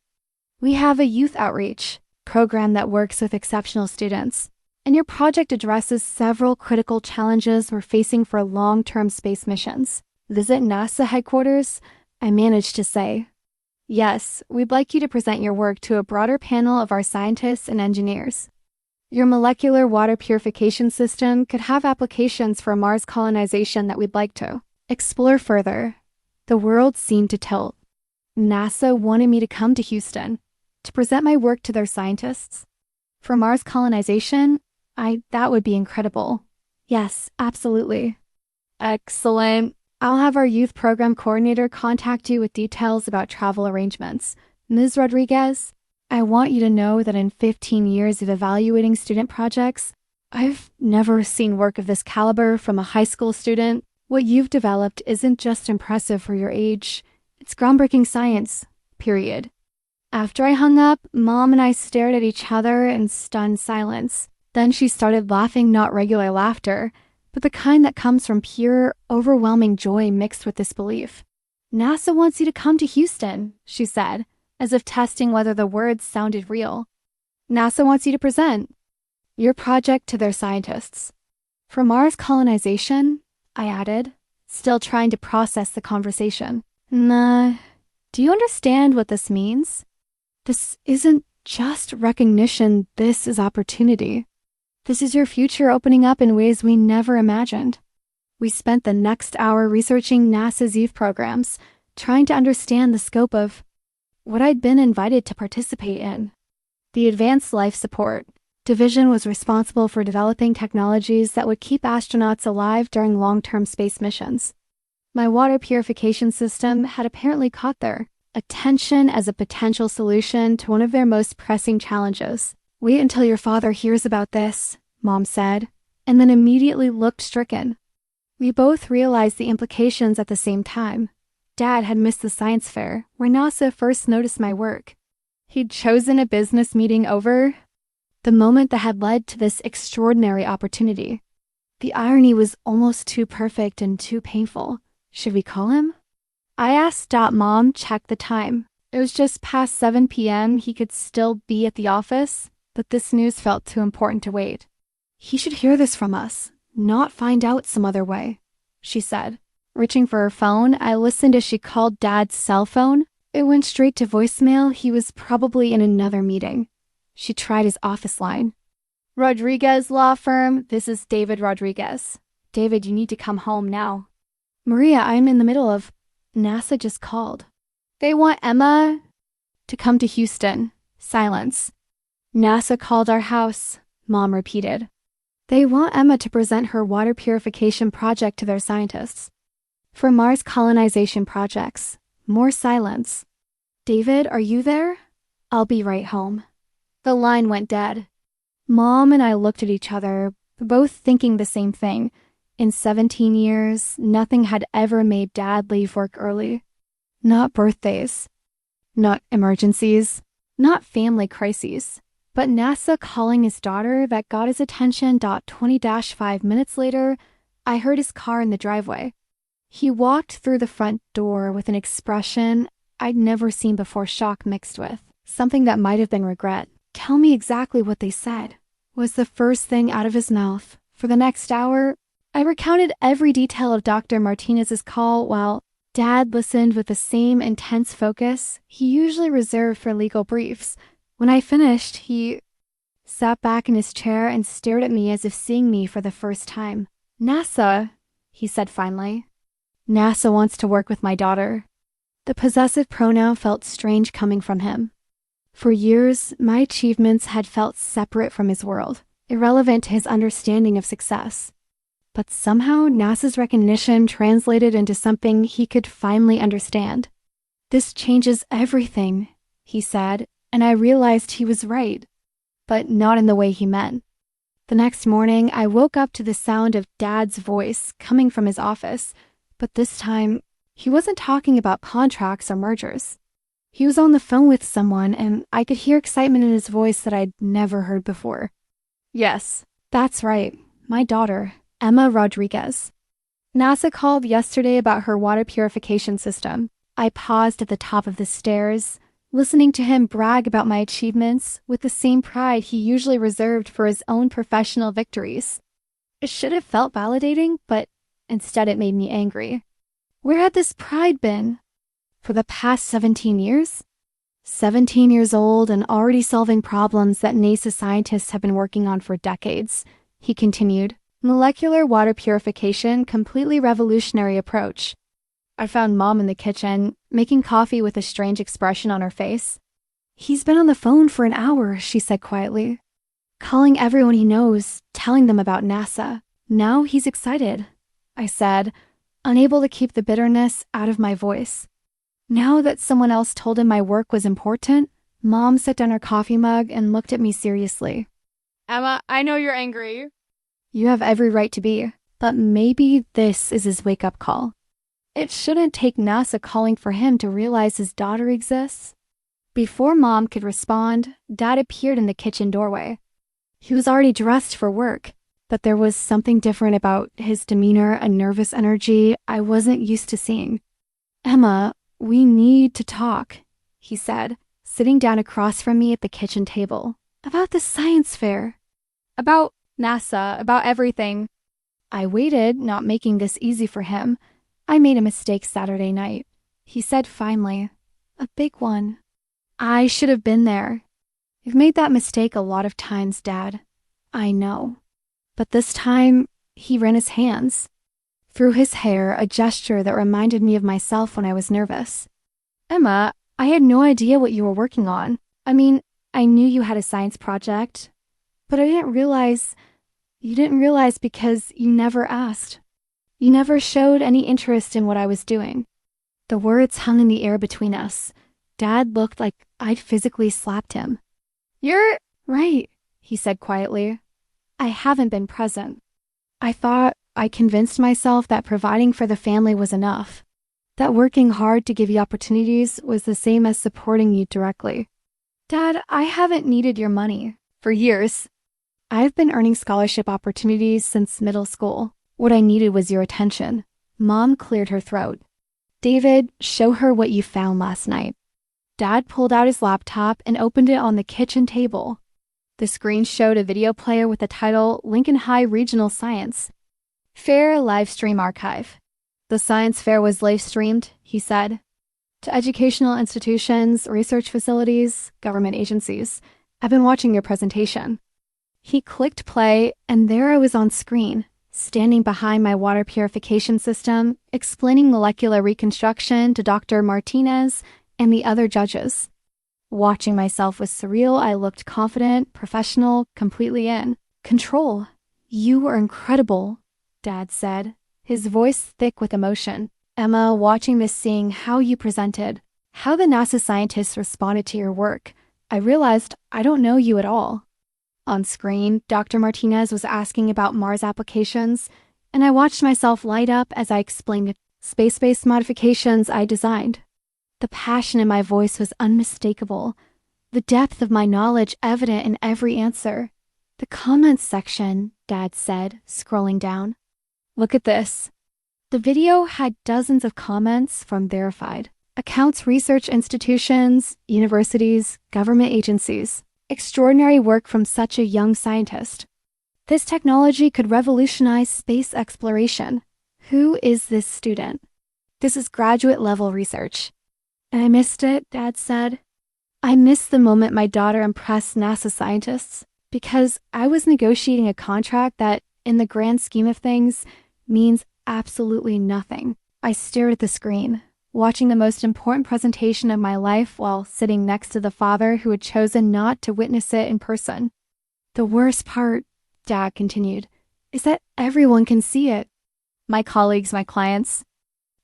Speaker 1: "We have a youth outreach program that works with exceptional students, and your project addresses several critical challenges we're facing for long-term space missions. Visit NASA headquarters," I managed to say. "Yes, we'd like you to present your work to a broader panel of our scientists and engineers. Your molecular water purification system could have applications for Mars colonization that we'd like to explore further." The world seemed to tilt. NASA wanted me to come to Houston to present my work to their scientists. For Mars colonization, that would be incredible. "Yes, absolutely." "Excellent. I'll have our youth program coordinator contact you with details about travel arrangements. Ms. Rodriguez, I want you to know that in 15 years of evaluating student projects, I've never seen work of this caliber from a high school student. What you've developed isn't just impressive for your age, it's groundbreaking science, period." After I hung up, Mom and I stared at each other in stunned silence. Then she started laughing, not regular laughter, but the kind that comes from pure, overwhelming joy mixed with disbelief. "NASA wants you to come to Houston," she said, as if testing whether the words sounded real. "NASA wants you to present your project to their scientists. For Mars colonization," I added, still trying to process the conversation. "Nah, do you understand what this means? This isn't just recognition, this is opportunity. This is your future opening up in ways we never imagined." We spent the next hour researching NASA's youth programs, trying to understand the scope of what I'd been invited to participate in. The Advanced Life Support Division was responsible for developing technologies that would keep astronauts alive during long-term space missions. My water purification system had apparently caught their attention as a potential solution to one of their most pressing challenges. "Wait until your father hears about this," Mom said, and then immediately looked stricken. We both realized the implications at the same time. Dad had missed the science fair, where NASA first noticed my work. He'd chosen a business meeting over the moment that had led to this extraordinary opportunity. The irony was almost too perfect and too painful. Should we call him? I asked Mom check the time. It was just past 7 p.m. He could still be at the office, but this news felt too important to wait. "He should hear this from us, not find out some other way," she said. Reaching for her phone, I listened as she called Dad's cell phone. It went straight to voicemail. He was probably in another meeting. She tried his office line. Rodriguez Law Firm, this is David Rodriguez. David, you need to come home now. Maria, I'm in the middle of... NASA just called. They want Emma to come to Houston. Silence. NASA called our house, Mom repeated. They want Emma to present her water purification project to their scientists. For Mars colonization projects. More silence. David, are you there? I'll be right home. The line went dead. Mom and I looked at each other, both thinking the same thing. In 17 years, nothing had ever made Dad leave work early. Not birthdays. Not emergencies. Not family crises. But NASA calling his daughter that got his attention. 20-5 minutes later, I heard his car in the driveway. He walked through the front door with an expression I'd never seen before, shock mixed with something that might have been regret. Tell me exactly what they said, was the first thing out of his mouth. For the next hour, I recounted every detail of Dr. Martinez's call while Dad listened with the same intense focus he usually reserved for legal briefs. When I finished, he sat back in his chair and stared at me as if seeing me for the first time. NASA, he said finally. NASA wants to work with my daughter. The possessive pronoun felt strange coming from him. For years, my achievements had felt separate from his world, irrelevant to his understanding of success. But somehow, NASA's recognition translated into something he could finally understand. This changes everything, he said, and I realized he was right, but not in the way he meant. The next morning, I woke up to the sound of Dad's voice coming from his office, but this time, he wasn't talking about contracts or mergers. He was on the phone with someone, and I could hear excitement in his voice that I'd never heard before. Yes, that's right, my daughter, Emma Rodriguez. NASA called yesterday about her water purification system. I paused at the top of the stairs, listening to him brag about my achievements with the same pride he usually reserved for his own professional victories. It should have felt validating, but instead it made me angry. Where had this pride been? For the past 17 years? 17 years old and already solving problems that NASA scientists have been working on for decades, he continued. Molecular water purification, completely revolutionary approach. I found Mom in the kitchen, making coffee with a strange expression on her face. He's been on the phone for an hour, she said quietly. Calling everyone he knows, telling them about NASA. Now he's excited, I said, unable to keep the bitterness out of my voice. Now that someone else told him my work was important, Mom set down her coffee mug and looked at me seriously. Emma, I know you're angry. You have every right to be, but maybe this is his wake-up call. It shouldn't take NASA calling for him to realize his daughter exists. Before Mom could respond, Dad appeared in the kitchen doorway. He was already dressed for work, but there was something different about his demeanor, a nervous energy I wasn't used to seeing. Emma, we need to talk, he said, sitting down across from me at the kitchen table. About the science fair. About NASA, about everything. I waited, not making this easy for him. I made a mistake Saturday night, he said finally. A big one. I should have been there. You've made that mistake a lot of times, Dad. I know. But this time, he ran his hands through his hair, a gesture that reminded me of myself when I was nervous. Emma, I had no idea what you were working on. I mean, I knew you had a science project, but I didn't realize... You didn't realize because you never asked. You never showed any interest in what I was doing. The words hung in the air between us. Dad looked like I'd physically slapped him. You're right, he said quietly. I haven't been present. I thought I convinced myself that providing for the family was enough. That working hard to give you opportunities was the same as supporting you directly. Dad, I haven't needed your money for years. I've been earning scholarship opportunities since middle school. What I needed was your attention. Mom cleared her throat. David, show her what you found last night. Dad pulled out his laptop and opened it on the kitchen table. The screen showed a video player with the title Lincoln High Regional Science Fair Livestream Archive. The science fair was live-streamed, he said, to educational institutions, research facilities, government agencies. I've been watching your presentation. He clicked play, and there I was on screen, standing behind my water purification system, explaining molecular reconstruction to Dr. Martinez and the other judges. Watching myself was surreal. I looked confident, professional, completely in control. You are incredible, Dad said, his voice thick with emotion. Emma, watching this, seeing how you presented, how the NASA scientists responded to your work, I realized I don't know you at all. On screen, Dr. Martinez was asking about Mars applications, and I watched myself light up as I explained space-based modifications I designed. The passion in my voice was unmistakable, the depth of my knowledge evident in every answer. The comments section, Dad said, scrolling down. Look at this. The video had dozens of comments from verified accounts, research institutions, universities, government agencies. Extraordinary work from such a young scientist. This technology could revolutionize space exploration. Who is this student? This is graduate-level research. And I missed it, Dad said. I missed the moment my daughter impressed NASA scientists because I was negotiating a contract that, in the grand scheme of things, means absolutely nothing. I stared at the screen, watching the most important presentation of my life while sitting next to the father who had chosen not to witness it in person. The worst part, Dad continued, is that everyone can see it. My colleagues, my clients,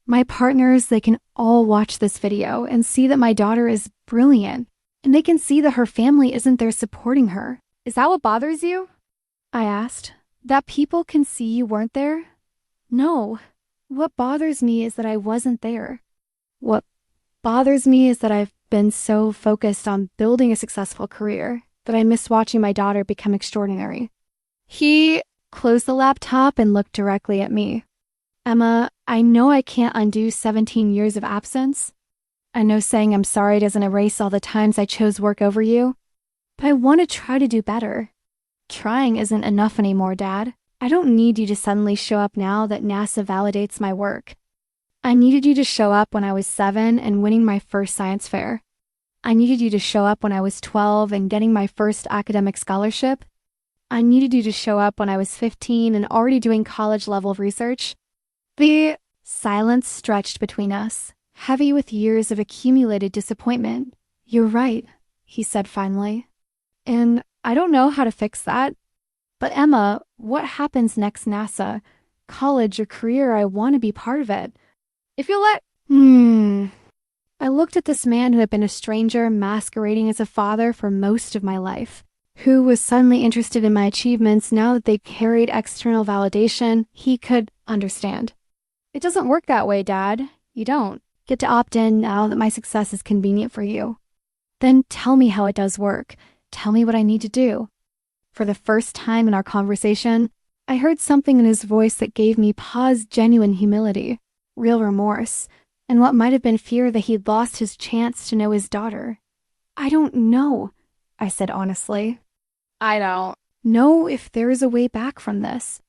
Speaker 1: my partners, they can all watch this video and see that my daughter is brilliant, and they can see that her family isn't there supporting her. Is that what bothers you? I asked. That people can see you weren't there? No. What bothers me is that I wasn't there. What bothers me is that I've been so focused on building a successful career that I miss watching my daughter become extraordinary. He closed the laptop and looked directly at me. Emma, I know I can't undo 17 years of absence. I know saying I'm sorry doesn't erase all the times I chose work over you, but I want to try to do better. Trying isn't enough anymore, Dad. I don't need you to suddenly show up now that NASA validates my work. I needed you to show up when I was 7 and winning my first science fair. I needed you to show up when I was 12 and getting my first academic scholarship. I needed you to show up when I was 15 and already doing college-level research. The silence stretched between us, heavy with years of accumulated disappointment. You're right, he said finally. And I don't know how to fix that. But Emma, what happens next, NASA? College or career, I want to be part of it. If you'll let... I looked at this man who had been a stranger masquerading as a father for most of my life, who was suddenly interested in my achievements now that they carried external validation he could understand. It doesn't work that way, Dad. You don't get to opt in now that my success is convenient for you. Then tell me how it does work. Tell me what I need to do. For the first time in our conversation, I heard something in his voice that gave me pause, genuine humility, real remorse, and what might have been fear that he'd lost his chance to know his daughter. I don't know, I said honestly. I don't know if there is a way back from this.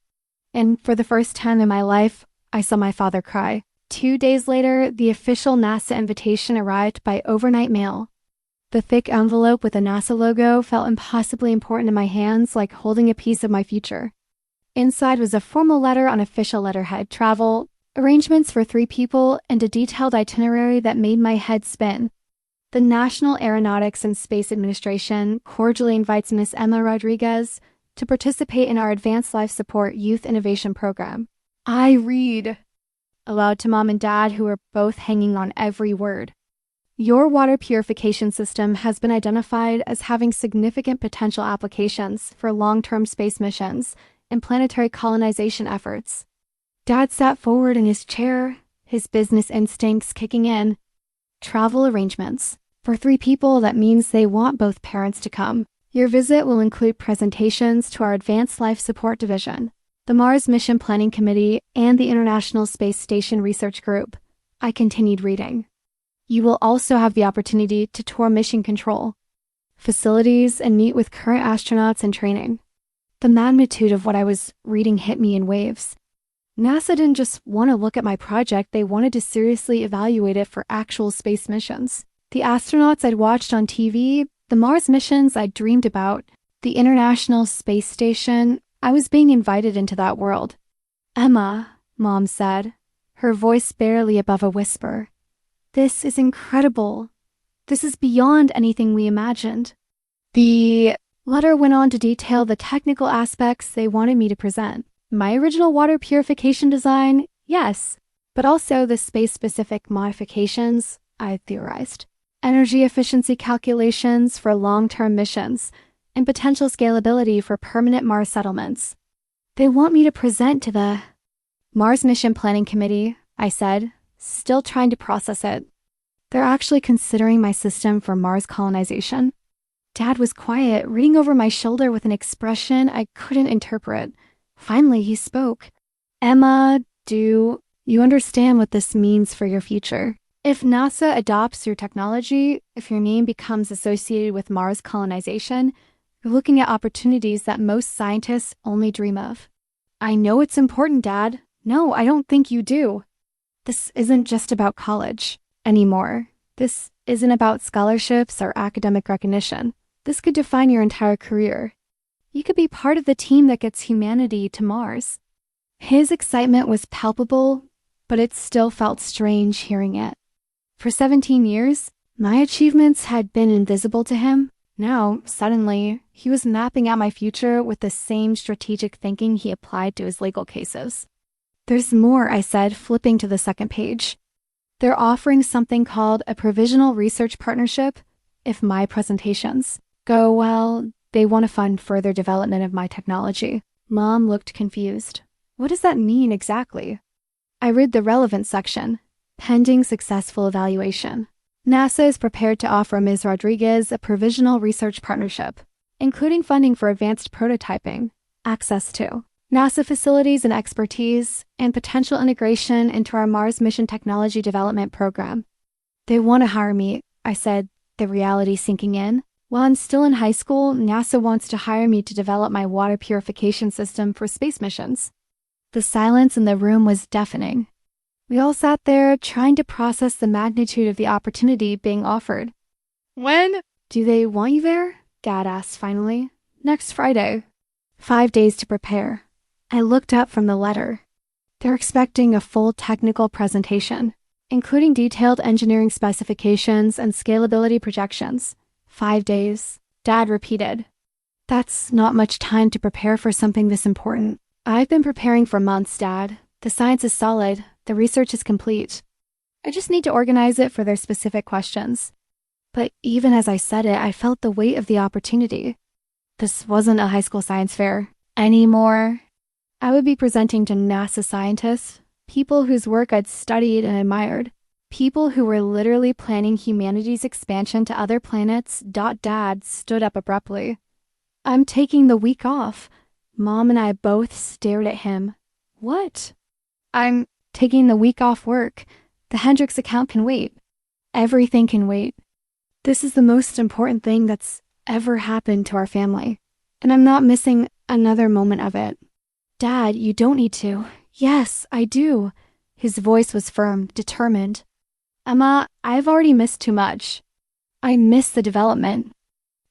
Speaker 1: And for the first time in my life, I saw my father cry. 2 days later, the official NASA invitation arrived by overnight mail. The thick envelope with the NASA logo felt impossibly important in my hands, like holding a piece of my future. Inside was a formal letter on official letterhead, travel, arrangements for 3 people, and a detailed itinerary that made my head spin. The National Aeronautics and Space Administration cordially invites Miss Emma Rodriguez to participate in our Advanced Life Support Youth Innovation Program. I read aloud to Mom and Dad, who were both hanging on every word. Your water purification system has been identified as having significant potential applications for long-term space missions and planetary colonization efforts. Dad sat forward in his chair, his business instincts kicking in. Travel arrangements. For 3 people, that means they want both parents to come. Your visit will include presentations to our Advanced Life Support Division, the Mars Mission Planning Committee, and the International Space Station Research Group. I continued reading. You will also have the opportunity to tour mission control facilities and meet with current astronauts in training. The magnitude of what I was reading hit me in waves. NASA didn't just want to look at my project, they wanted to seriously evaluate it for actual space missions. The astronauts I'd watched on TV, the Mars missions I'd dreamed about, the International Space Station, I was being invited into that world. Emma, Mom said, her voice barely above a whisper. This is incredible. This is beyond anything we imagined. The letter went on to detail the technical aspects they wanted me to present. My original water purification design, yes, but also the space-specific modifications, I theorized. Energy efficiency calculations for long-term missions, and potential scalability for permanent Mars settlements. They want me to present to the Mars Mission Planning Committee, I said, still trying to process it. They're actually considering my system for Mars colonization. Dad was quiet, reading over my shoulder with an expression I couldn't interpret. Finally, he spoke. Emma, do you understand what this means for your future? If NASA adopts your technology, if your name becomes associated with Mars colonization, you're looking at opportunities that most scientists only dream of. I know it's important, Dad. No, I don't think you do. This isn't just about college anymore. This isn't about scholarships or academic recognition. This could define your entire career. You could be part of the team that gets humanity to Mars. His excitement was palpable, but it still felt strange hearing it. For 17 years, my achievements had been invisible to him. Now, suddenly, he was mapping out my future with the same strategic thinking he applied to his legal cases. There's more, I said, flipping to the second page. They're offering something called a provisional research partnership if my presentations go well. They want to fund further development of my technology. Mom looked confused. What does that mean exactly? I read the relevant section. Pending successful evaluation. NASA is prepared to offer Ms. Rodriguez a provisional research partnership, including funding for advanced prototyping, access to NASA facilities and expertise, and potential integration into our Mars mission technology development program. They want to hire me, I said, the reality sinking in. While I'm still in high school, NASA wants to hire me to develop my water purification system for space missions. The silence in the room was deafening. We all sat there trying to process the magnitude of the opportunity being offered. When do they want you there? Dad asked finally. Next Friday. 5 days to prepare. I looked up from the letter. They're expecting a full technical presentation, including detailed engineering specifications and scalability projections. 5 days. Dad repeated. That's not much time to prepare for something this important. I've been preparing for months, Dad. The science is solid. The research is complete. I just need to organize it for their specific questions. But even as I said it, I felt the weight of the opportunity. This wasn't a high school science fair anymore. I would be presenting to NASA scientists, people whose work I'd studied and admired, people who were literally planning humanity's expansion to other planets. Dad stood up abruptly. I'm taking the week off. Mom and I both stared at him. What? I'm taking the week off work. The Hendricks account can wait. Everything can wait. This is the most important thing that's ever happened to our family, and I'm not missing another moment of it. Dad, you don't need to. Yes, I do. His voice was firm, determined. Emma, I've already missed too much. I missed the development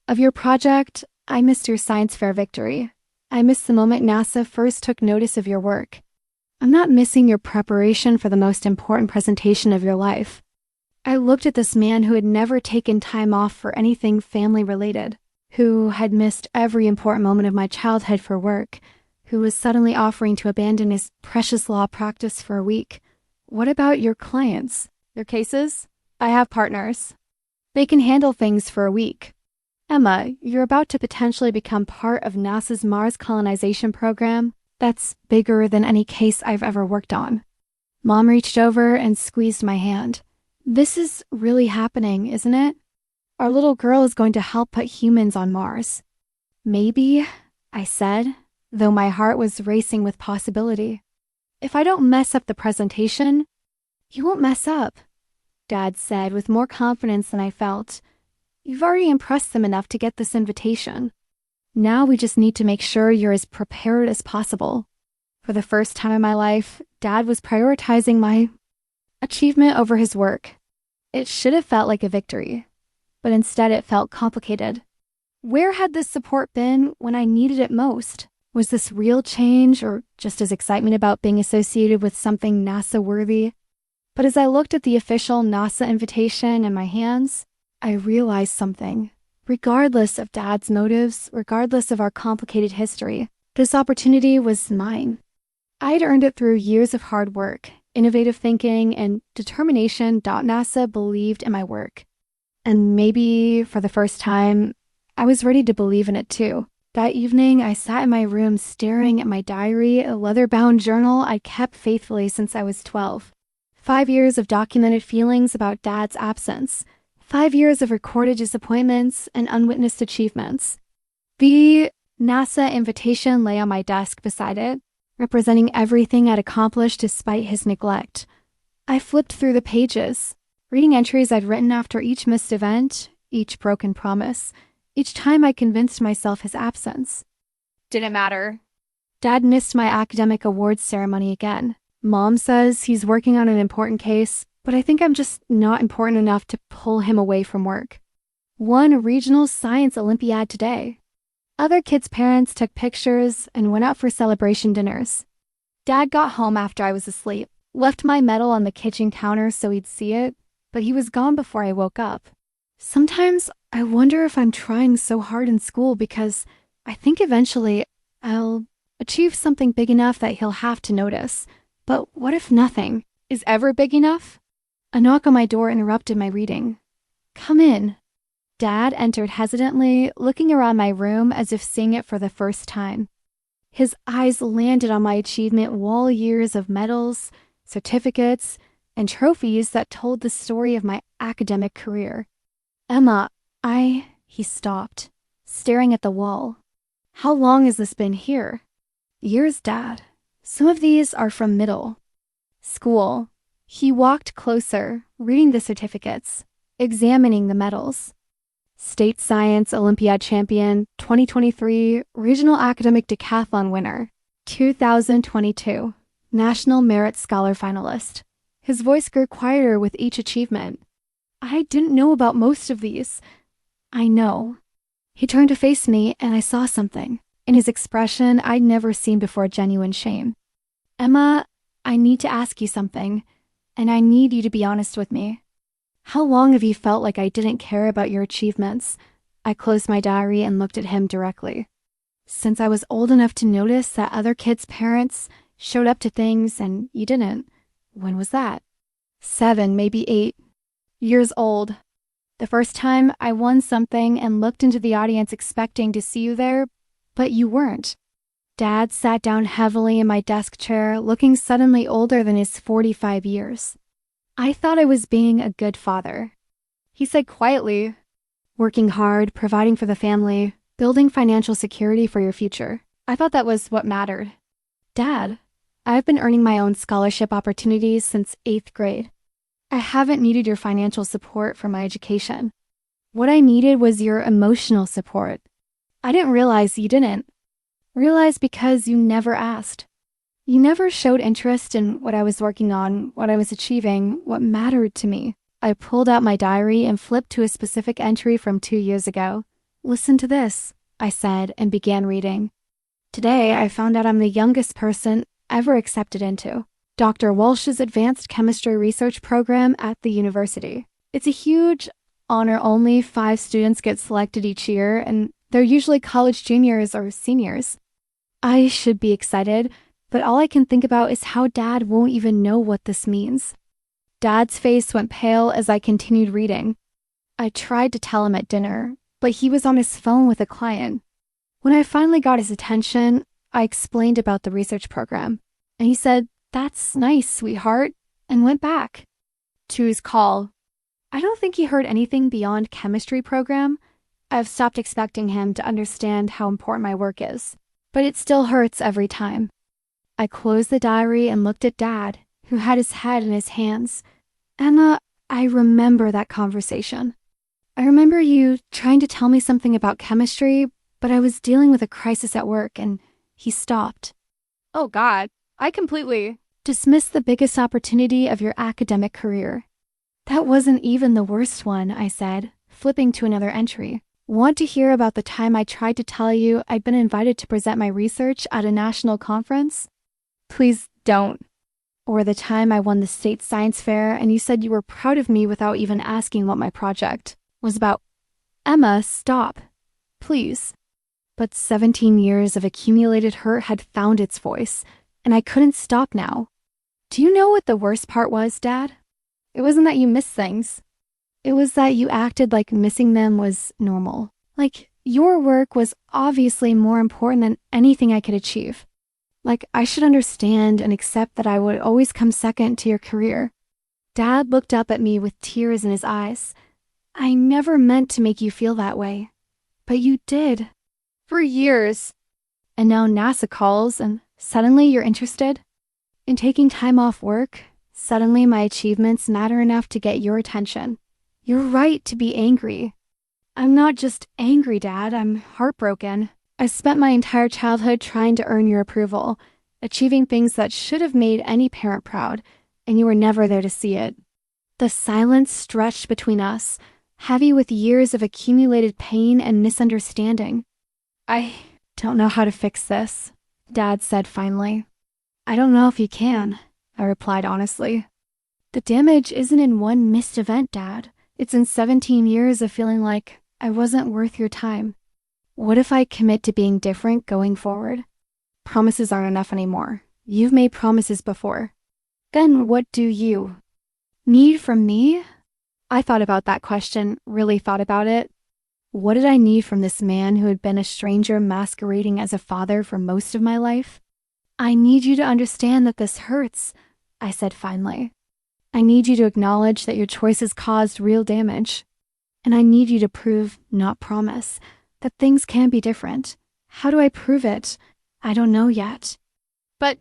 Speaker 1: of your project. I missed your science fair victory. I missed the moment NASA first took notice of your work. I'm not missing your preparation for the most important presentation of your life. I looked at this man who had never taken time off for anything family-related, who had missed every important moment of my childhood for work, who was suddenly offering to abandon his precious law practice for a week. What about your clients? Your cases? I have partners. They can handle things for a week. Emma, you're about to potentially become part of NASA's Mars colonization program. That's bigger than any case I've ever worked on. Mom reached over and squeezed my hand. This is really happening, isn't it? Our little girl is going to help put humans on Mars. Maybe, I said, though my heart was racing with possibility. If I don't mess up the presentation, you won't mess up, Dad said with more confidence than I felt. You've already impressed them enough to get this invitation. Now we just need to make sure you're as prepared as possible. For the first time in my life, Dad was prioritizing my achievement over his work. It should have felt like a victory, but instead it felt complicated. Where had this support been when I needed it most? Was this real change or just his excitement about being associated with something NASA-worthy? But as I looked at the official NASA invitation in my hands, I realized something. Regardless of Dad's motives, regardless of our complicated history, this opportunity was mine. I'd earned it through years of hard work, innovative thinking, and determination. NASA believed in my work. And maybe, for the first time, I was ready to believe in it too. That evening, I sat in my room staring at my diary, a leather-bound journal I'd kept faithfully since I was 12. 5 years of documented feelings about Dad's absence. 5 years of recorded disappointments and unwitnessed achievements. The NASA invitation lay on my desk beside it, representing everything I'd accomplished despite his neglect. I flipped through the pages, reading entries I'd written after each missed event, each broken promise, each time I convinced myself his absence. Didn't matter. Dad missed my academic awards ceremony again. Mom says he's working on an important case, but I think I'm just not important enough to pull him away from work. Won a regional science Olympiad today. Other kids' parents took pictures and went out for celebration dinners. Dad got home after I was asleep, left my medal on the kitchen counter so he'd see it, but he was gone before I woke up. Sometimes I wonder if I'm trying so hard in school because I think eventually I'll achieve something big enough that he'll have to notice. But what if nothing is ever big enough? A knock on my door interrupted my reading. Come in. Dad entered hesitantly, looking around my room as if seeing it for the first time. His eyes landed on my achievement wall, years of medals, certificates, and trophies that told the story of my academic career. Emma, he stopped, staring at the wall. How long has this been here? Years, Dad. Some of these are from middle school. He walked closer, reading the certificates, examining the medals. State Science Olympiad Champion, 2023, Regional Academic Decathlon winner, 2022, National Merit Scholar finalist. His voice grew quieter with each achievement. I didn't know about most of these. I know. He turned to face me and I saw something. In his expression, I'd never seen before genuine shame. Emma, I need to ask you something, and I need you to be honest with me. How long have you felt like I didn't care about your achievements? I closed my diary and looked at him directly. Since I was old enough to notice that other kids' parents showed up to things and you didn't. When was that? 7, maybe 8 years old. The first time I won something and looked into the audience expecting to see you there, but you weren't. Dad sat down heavily in my desk chair, looking suddenly older than his 45 years. I thought I was being a good father. He said quietly, working hard, providing for the family, building financial security for your future. I thought that was what mattered. Dad, I've been earning my own scholarship opportunities since 8th grade. I haven't needed your financial support for my education. What I needed was your emotional support. I didn't realize you didn't. Realize because you never asked. You never showed interest in what I was working on, what I was achieving, what mattered to me. I pulled out my diary and flipped to a specific entry from 2 years ago. Listen to this, I said, and began reading. Today, I found out I'm the youngest person ever accepted into Dr. Walsh's Advanced Chemistry Research Program at the university. It's a huge honor. Only 5 students get selected each year, and they're usually college juniors or seniors. I should be excited, but all I can think about is how Dad won't even know what this means. Dad's face went pale as I continued reading. I tried to tell him at dinner, but he was on his phone with a client. When I finally got his attention, I explained about the research program, and he said, "That's nice, sweetheart," and went back to his call. I don't think he heard anything beyond chemistry program. I've stopped expecting him to understand how important my work is, but it still hurts every time. I closed the diary and looked at Dad, who had his head in his hands. Emma, I remember that conversation. I remember you trying to tell me something about chemistry, but I was dealing with a crisis at work and he stopped. Oh God, I completely dismissed the biggest opportunity of your academic career. That wasn't even the worst one, I said, flipping to another entry. Want to hear about the time I tried to tell you I'd been invited to present my research at a national conference? Please don't. Or the time I won the state science fair and you said you were proud of me without even asking what my project was about. Emma, stop. Please. But 17 years of accumulated hurt had found its voice, and I couldn't stop now. Do you know what the worst part was, Dad? It wasn't that you missed things. It was that you acted like missing them was normal. Like your work was obviously more important than anything I could achieve. Like I should understand and accept that I would always come second to your career. Dad looked up at me with tears in his eyes. I never meant to make you feel that way. But you did. For years. And now NASA calls and suddenly you're interested? In taking time off work, suddenly my achievements matter enough to get your attention. You're right to be angry. I'm not just angry, Dad. I'm heartbroken. I spent my entire childhood trying to earn your approval, achieving things that should have made any parent proud, and you were never there to see it. The silence stretched between us, heavy with years of accumulated pain and misunderstanding. I don't know how to fix this, Dad said finally. I don't know if you can, I replied honestly. The damage isn't in one missed event, Dad. It's in 17 years of feeling like I wasn't worth your time. What if I commit to being different going forward? Promises aren't enough anymore. You've made promises before. Then what do you need from me? I thought about that question, really thought about it. What did I need from this man who had been a stranger masquerading as a father for most of my life? I need you to understand that this hurts, I said finally. I need you to acknowledge that your choices caused real damage. And I need you to prove, not promise, that things can be different. How do I prove it? I don't know yet. But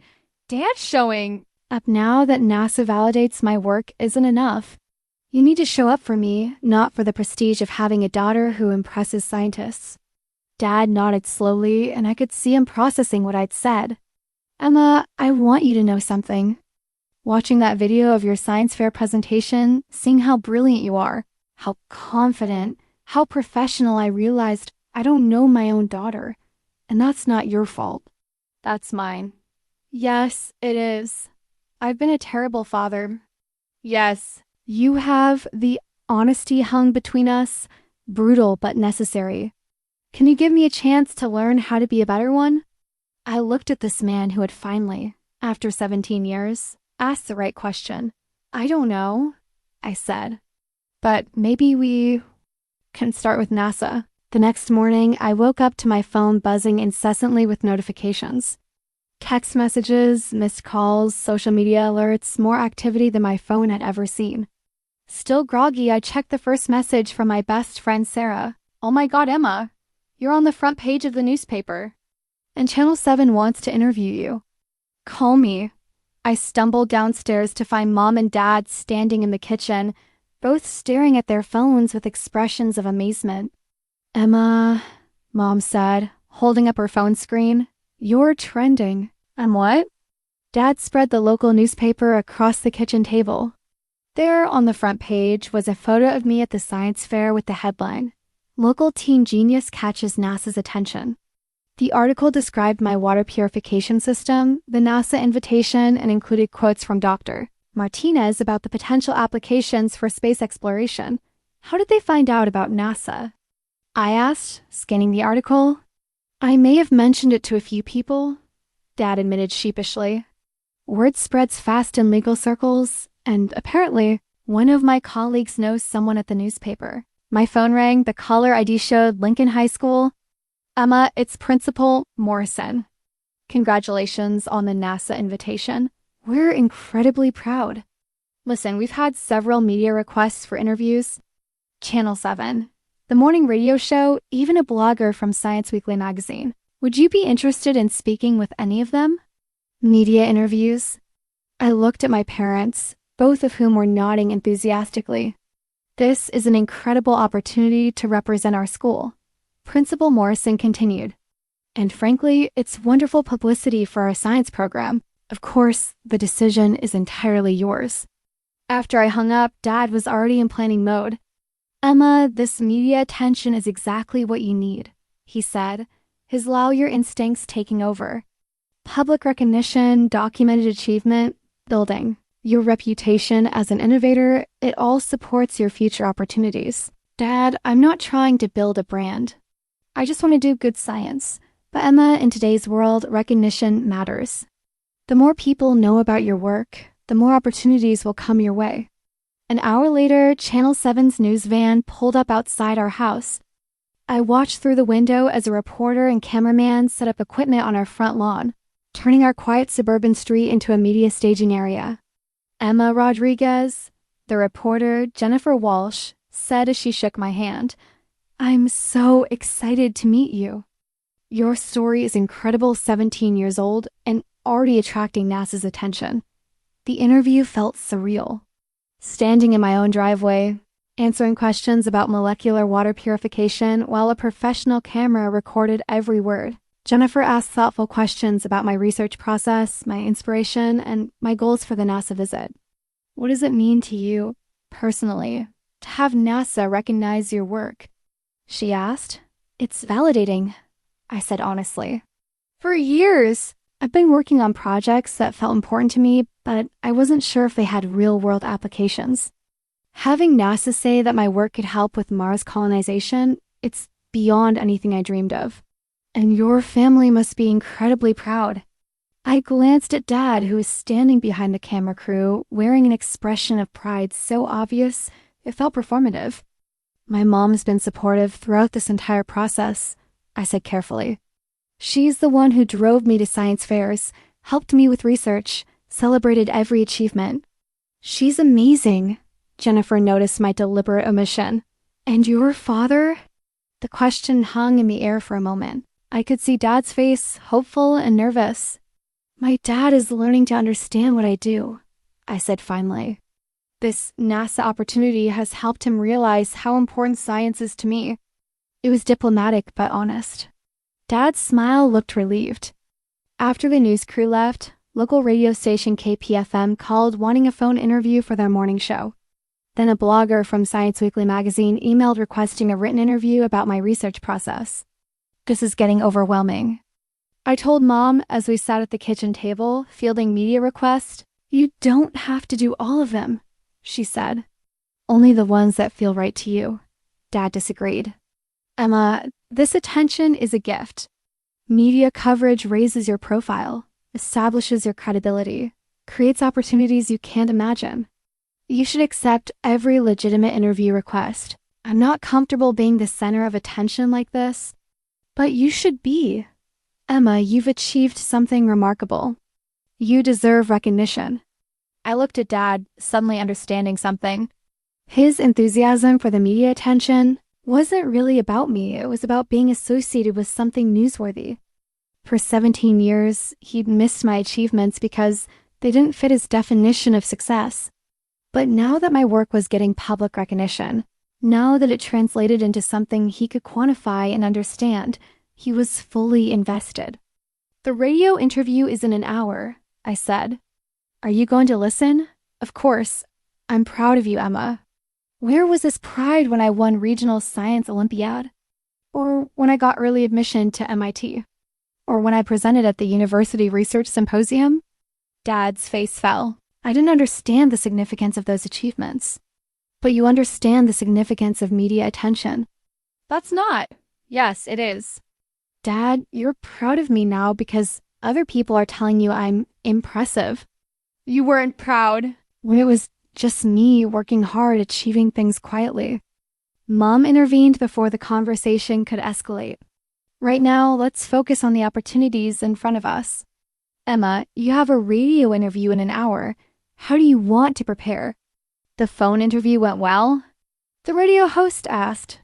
Speaker 1: Dad's showing up now that NASA validates my work isn't enough. You need to show up for me, not for the prestige of having a daughter who impresses scientists. Dad nodded slowly, and I could see him processing what I'd said. Emma, I want you to know something. Watching that video of your science fair presentation, seeing how brilliant you are, how confident, how professional, I realized I don't know my own daughter. And that's not your fault. That's mine. Yes, it is. I've been a terrible father. Yes, you have. The honesty hung between us, brutal but necessary. Can you give me a chance to learn how to be a better one? I looked at this man who had finally, after 17 years, asked the right question. I don't know, I said. But maybe we can start with NASA. The next morning, I woke up to my phone buzzing incessantly with notifications. Text messages, missed calls, social media alerts, more activity than my phone had ever seen. Still groggy, I checked the first message from my best friend Sarah. Oh my God, Emma, you're on the front page of the newspaper. And Channel 7 wants to interview you. Call me. I stumbled downstairs to find Mom and Dad standing in the kitchen, both staring at their phones with expressions of amazement. Emma, Mom said, holding up her phone screen, you're trending. And what? Dad spread the local newspaper across the kitchen table. There on the front page was a photo of me at the science fair with the headline, Local Teen Genius Catches NASA's Attention. The article described my water purification system, the NASA invitation, and included quotes from Dr. Martinez about the potential applications for space exploration. How did they find out about NASA? I asked, scanning the article. I may have mentioned it to a few people, Dad admitted sheepishly. Word spreads fast in legal circles, and apparently, one of my colleagues knows someone at the newspaper. My phone rang, the caller ID showed Lincoln High School. Emma, it's Principal Morrison. Congratulations on the NASA invitation. We're incredibly proud. Listen, we've had several media requests for interviews. Channel 7, the morning radio show, even a blogger from Science Weekly magazine. Would you be interested in speaking with any of them? Media interviews. I looked at my parents, both of whom were nodding enthusiastically. This is an incredible opportunity to represent our school. Principal Morrison continued. And frankly, it's wonderful publicity for our science program. Of course, the decision is entirely yours. After I hung up, Dad was already in planning mode. Emma, this media attention is exactly what you need, he said, his lawyer instincts taking over. Public recognition, documented achievement, building. Your reputation as an innovator, it all supports your future opportunities. Dad, I'm not trying to build a brand. I just want to do good science. But Emma, in today's world, recognition matters. The more people know about your work, the more opportunities will come your way. An hour later, Channel 7's news van pulled up outside our house. I watched through the window as a reporter and cameraman set up equipment on our front lawn, turning our quiet suburban street into a media staging area. Emma Rodriguez, the reporter, Jennifer Walsh, said as she shook my hand, "I'm so excited to meet you. Your story is incredible, 17 years old, and already attracting NASA's attention." The interview felt surreal. Standing in my own driveway, answering questions about molecular water purification while a professional camera recorded every word. Jennifer asked thoughtful questions about my research process, my inspiration, and my goals for the NASA visit. What does it mean to you, personally, to have NASA recognize your work? She asked. It's validating, I said honestly. For years, I've been working on projects that felt important to me, but I wasn't sure if they had real-world applications. Having NASA say that my work could help with Mars colonization, it's beyond anything I dreamed of. And your family must be incredibly proud. I glanced at Dad, who was standing behind the camera crew, wearing an expression of pride so obvious it felt performative. My mom's been supportive throughout this entire process, I said carefully. She's the one who drove me to science fairs, helped me with research, celebrated every achievement. She's amazing. Jennifer noticed my deliberate omission. And your father? The question hung in the air for a moment. I could see Dad's face, hopeful and nervous. My dad is learning to understand what I do, I said finally. This NASA opportunity has helped him realize how important science is to me. It was diplomatic but honest. Dad's smile looked relieved. After the news crew left, local radio station KPFM called wanting a phone interview for their morning show. Then a blogger from Science Weekly magazine emailed requesting a written interview about my research process. This is getting overwhelming. I told Mom as we sat at the kitchen table, fielding media requests, "You don't have to do all of them," she said. "Only the ones that feel right to you." Dad disagreed. "Emma, this attention is a gift. Media coverage raises your profile, establishes your credibility, creates opportunities you can't imagine. You should accept every legitimate interview request. I'm not comfortable being the center of attention like this, but you should be. Emma, you've achieved something remarkable. You deserve recognition." I looked at Dad, suddenly understanding something. His enthusiasm for the media attention wasn't really about me. It was about being associated with something newsworthy. For 17 years, he'd missed my achievements because they didn't fit his definition of success. But now that my work was getting public recognition, now that it translated into something he could quantify and understand, he was fully invested. "The radio interview is in an hour," I said. "Are you going to listen?" "Of course. I'm proud of you, Emma." Where was this pride when I won Regional Science Olympiad? Or when I got early admission to MIT? Or when I presented at the University Research Symposium? Dad's face fell. I didn't understand the significance of those achievements. But you understand the significance of media attention. That's not. Yes, it is. Dad, you're proud of me now because other people are telling you I'm impressive. You weren't proud when it was just me working hard, achieving things quietly. Mom intervened before the conversation could escalate. Right now, let's focus on the opportunities in front of us. Emma, you have a radio interview in an hour. How do you want to prepare? The phone interview went well? The radio host asked.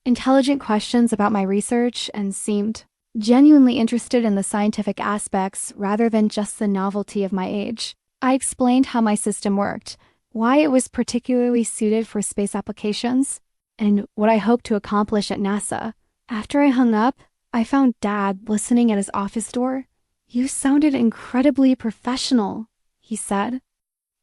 Speaker 1: Intelligent questions about my research and seemed genuinely interested in the scientific aspects rather than just the novelty of my age. I explained how my system worked, why it was particularly suited for space applications, and what I hoped to accomplish at NASA. After I hung up, I found Dad listening at his office door. "You sounded incredibly professional," he said.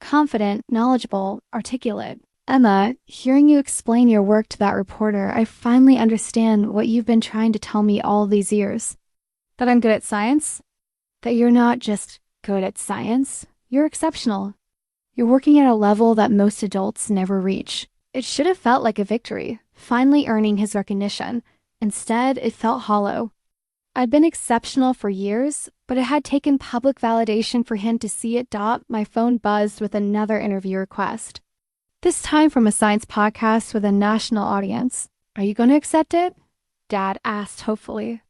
Speaker 1: "Confident, knowledgeable, articulate. Emma, hearing you explain your work to that reporter, I finally understand what you've been trying to tell me all these years. That I'm good at science? That you're not just good at science. You're exceptional. You're working at a level that most adults never reach." It should have felt like a victory, finally earning his recognition. Instead, it felt hollow. I'd been exceptional for years, but it had taken public validation for him to see it. My phone buzzed with another interview request. This time from a science podcast with a national audience. "Are you going to accept it?" Dad asked hopefully.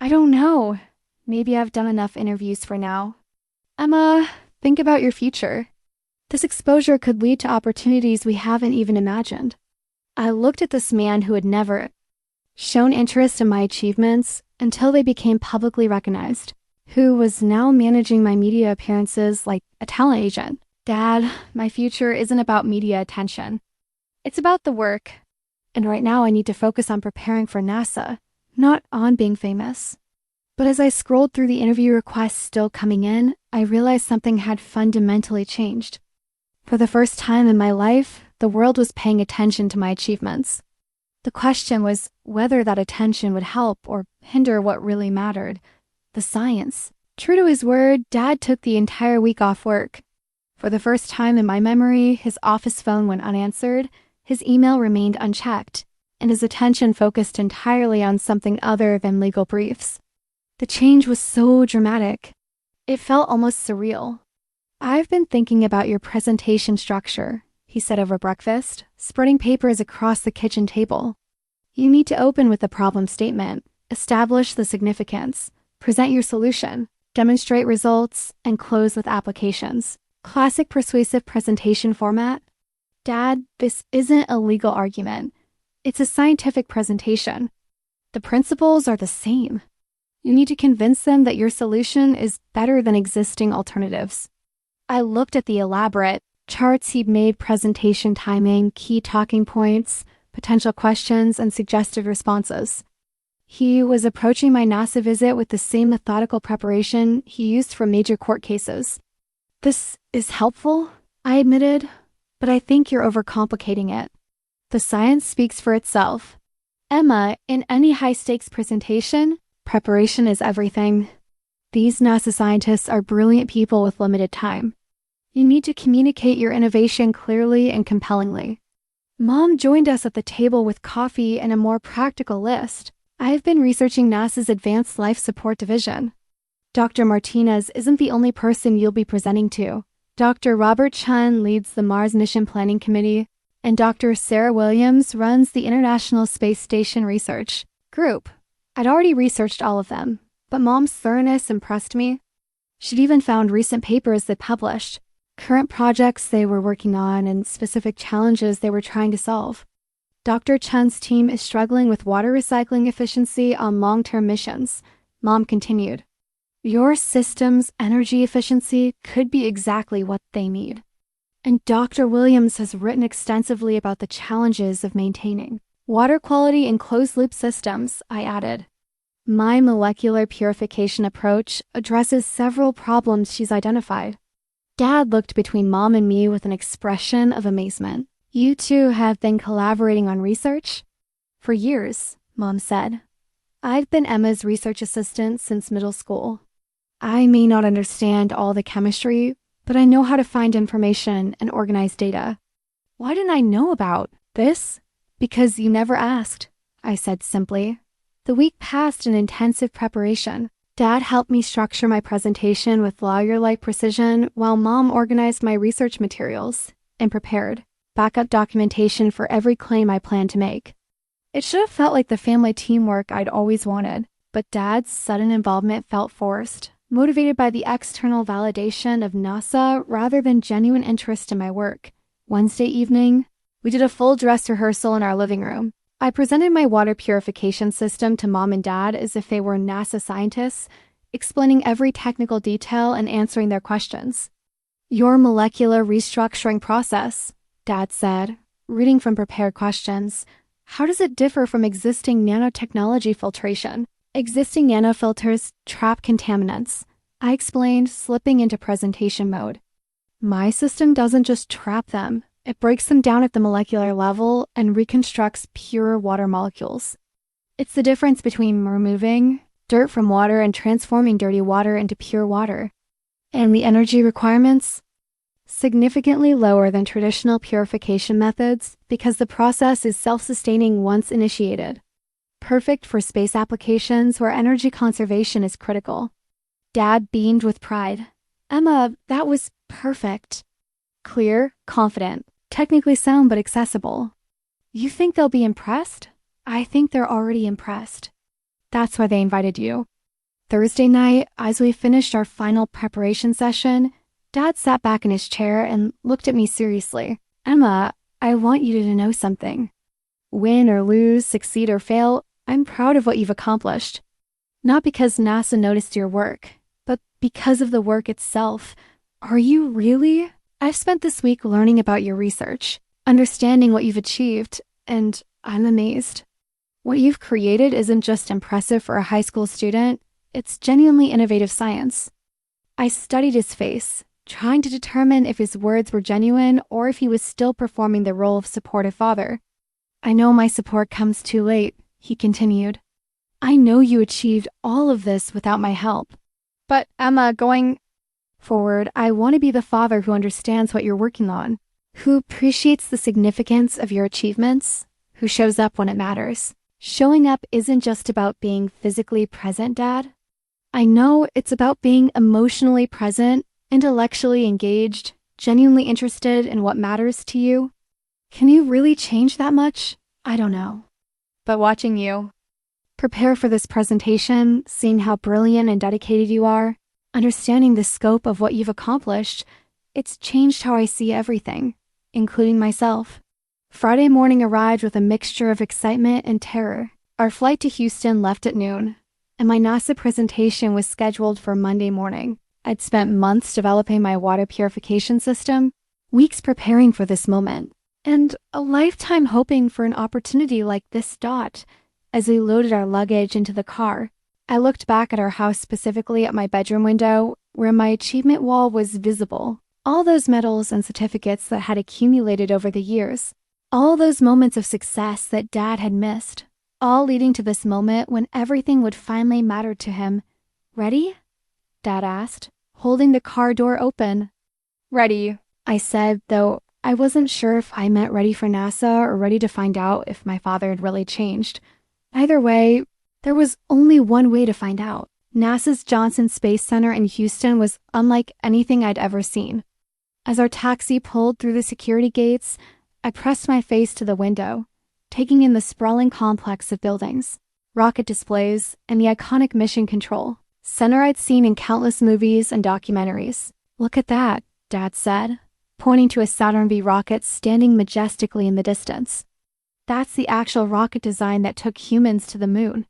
Speaker 1: "I don't know. Maybe I've done enough interviews for now." "Emma, think about your future. This exposure could lead to opportunities we haven't even imagined." I looked at this man who had never shown interest in my achievements until they became publicly recognized, who was now managing my media appearances like a talent agent. "Dad, my future isn't about media attention. It's about the work. And right now I need to focus on preparing for NASA, not on being famous." But as I scrolled through the interview requests still coming in, I realized something had fundamentally changed. For the first time in my life, the world was paying attention to my achievements. The question was whether that attention would help or hinder what really mattered, the science. True to his word, Dad took the entire week off work. For the first time in my memory, his office phone went unanswered, his email remained unchecked, and his attention focused entirely on something other than legal briefs. The change was so dramatic. It felt almost surreal. "I've been thinking about your presentation structure," he said over breakfast, spreading papers across the kitchen table. "You need to open with a problem statement, establish the significance, present your solution, demonstrate results, and close with applications. Classic persuasive presentation format." "Dad, this isn't a legal argument. It's a scientific presentation. The principles are the same. You need to convince them that your solution is better than existing alternatives." I looked at the elaborate charts he'd made, presentation timing, key talking points, potential questions, and suggested responses. He was approaching my NASA visit with the same methodical preparation he used for major court cases. "This is helpful," I admitted, "but I think you're overcomplicating it. The science speaks for itself. Emma, in any high-stakes presentation, preparation is everything. These NASA scientists are brilliant people with limited time. You need to communicate your innovation clearly and compellingly." Mom joined us at the table with coffee and a more practical list. "I've been researching NASA's Advanced Life Support Division. Dr. Martinez isn't the only person you'll be presenting to. Dr. Robert Chun leads the Mars Mission Planning Committee, and Dr. Sarah Williams runs the International Space Station Research Group." I'd already researched all of them, but Mom's thoroughness impressed me. She'd even found recent papers they published, current projects they were working on, and specific challenges they were trying to solve. "Dr. Chun's team is struggling with water recycling efficiency on long-term missions," Mom continued. "Your system's energy efficiency could be exactly what they need. And Dr. Williams has written extensively about the challenges of maintaining water quality in closed-loop systems," I added. "My molecular purification approach addresses several problems she's identified." Dad looked between Mom and me with an expression of amazement. "You two have been collaborating on research?" "For years," Mom said. "I've been Emma's research assistant since middle school. I may not understand all the chemistry, but I know how to find information and organize data." "Why didn't I know about this?" "Because you never asked," I said simply. The week passed in intensive preparation. Dad helped me structure my presentation with lawyer-like precision while Mom organized my research materials and prepared backup documentation for every claim I planned to make. It should have felt like the family teamwork I'd always wanted, but Dad's sudden involvement felt forced, motivated by the external validation of NASA rather than genuine interest in my work. Wednesday evening, we did a full dress rehearsal in our living room. I presented my water purification system to Mom and Dad as if they were NASA scientists, explaining every technical detail and answering their questions. "Your molecular restructuring process," Dad said, reading from prepared questions. "How does it differ from existing nanotechnology filtration? Existing nanofilters trap contaminants, I explained, slipping into presentation mode. My system doesn't just trap them, it breaks them down at the molecular level and reconstructs pure water molecules. It's the difference between removing dirt from water and transforming dirty water into pure water. And the energy requirements? Significantly lower than traditional purification methods because the process is self-sustaining once initiated. Perfect for space applications where energy conservation is critical. Dad beamed with pride. Emma, that was perfect. Clear, confident, technically sound but accessible. You think they'll be impressed? I think they're already impressed. That's why they invited you. Thursday night, as we finished our final preparation session, Dad sat back in his chair and looked at me seriously. Emma, I want you to know something. Win or lose, succeed or fail, I'm proud of what you've accomplished. Not because NASA noticed your work, but because of the work itself. Are you really? I've spent this week learning about your research, understanding what you've achieved, and I'm amazed. What you've created isn't just impressive for a high school student, it's genuinely innovative science. I studied his face, trying to determine if his words were genuine or if he was still performing the role of supportive father. I know my support comes too late, he continued. I know you achieved all of this without my help. But Emma, going forward, I want to be the father who understands what you're working on, who appreciates the significance of your achievements, who shows up when it matters. Showing up isn't just about being physically present, Dad. I know it's about being emotionally present, intellectually engaged, genuinely interested in what matters to you. Can you really change that much? I don't know. But watching you prepare for this presentation, seeing how brilliant and dedicated you are, understanding the scope of what you've accomplished, it's changed how I see everything, including myself. Friday morning arrived with a mixture of excitement and terror. Our flight to Houston left at noon, and my NASA presentation was scheduled for Monday morning. I'd spent months developing my water purification system, weeks preparing for this moment, and a lifetime hoping for an opportunity like this dot. As we loaded our luggage into the car, I looked back at our house, specifically at my bedroom window, where my achievement wall was visible. All those medals and certificates that had accumulated over the years. All those moments of success that Dad had missed. All leading to this moment when everything would finally matter to him. Ready? Dad asked, holding the car door open. Ready, I said, though I wasn't sure if I meant ready for NASA or ready to find out if my father had really changed. Either way, there was only one way to find out. NASA's Johnson Space Center in Houston was unlike anything I'd ever seen. As our taxi pulled through the security gates, I pressed my face to the window, taking in the sprawling complex of buildings, rocket displays, and the iconic mission control center I'd seen in countless movies and documentaries. Look at that, Dad said, pointing to a Saturn V rocket standing majestically in the distance. That's the actual rocket design that took humans to the moon.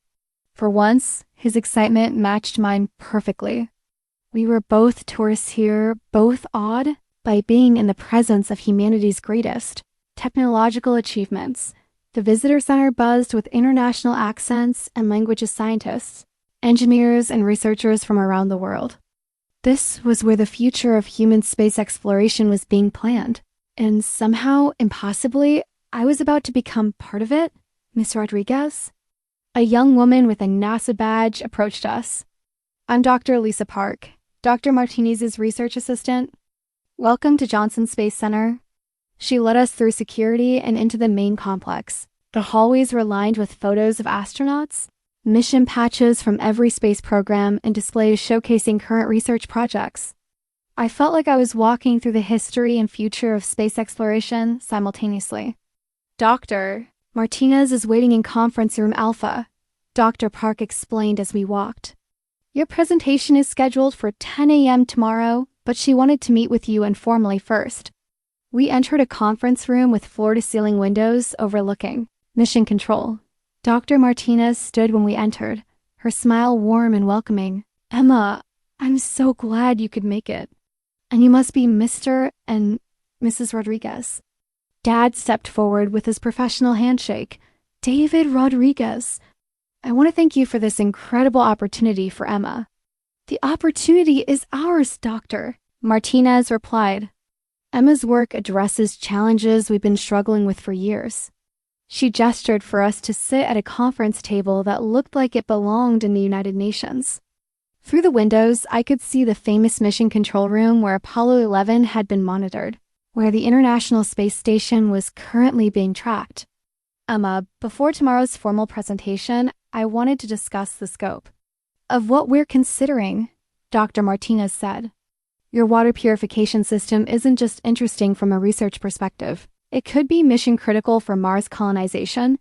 Speaker 1: For once, his excitement matched mine perfectly. We were both tourists here, both awed by being in the presence of humanity's greatest technological achievements. The visitor center buzzed with international accents and languages scientists, engineers, and researchers from around the world. This was where the future of human space exploration was being planned, and somehow, impossibly, I was about to become part of it. Miss Rodriguez? A young woman with a NASA badge approached us. I'm Dr. Lisa Park, Dr. Martinez's research assistant. Welcome to Johnson Space Center. She led us through security and into the main complex. The hallways were lined with photos of astronauts, mission patches from every space program, and displays showcasing current research projects. I felt like I was walking through the history and future of space exploration simultaneously. Dr. Martinez is waiting in conference room Alpha, Dr. Park explained as we walked. Your presentation is scheduled for 10 a.m. tomorrow, but she wanted to meet with you informally first. We entered a conference room with floor-to-ceiling windows overlooking mission control. Dr. Martinez stood when we entered, her smile warm and welcoming. Emma, I'm so glad you could make it. And you must be Mr. and Mrs. Rodriguez. Dad stepped forward with his professional handshake. David Rodriguez. I want to thank you for this incredible opportunity for Emma. The opportunity is ours, Doctor, Martinez replied. Emma's work addresses challenges we've been struggling with for years. She gestured for us to sit at a conference table that looked like it belonged in the United Nations. Through the windows, I could see the famous mission control room where Apollo 11 had been monitored, where the International Space Station was currently being tracked. Emma, before tomorrow's formal presentation, I wanted to discuss the scope of what we're considering, Dr. Martinez said. Your water purification system isn't just interesting from a research perspective. It could be mission critical for Mars colonization.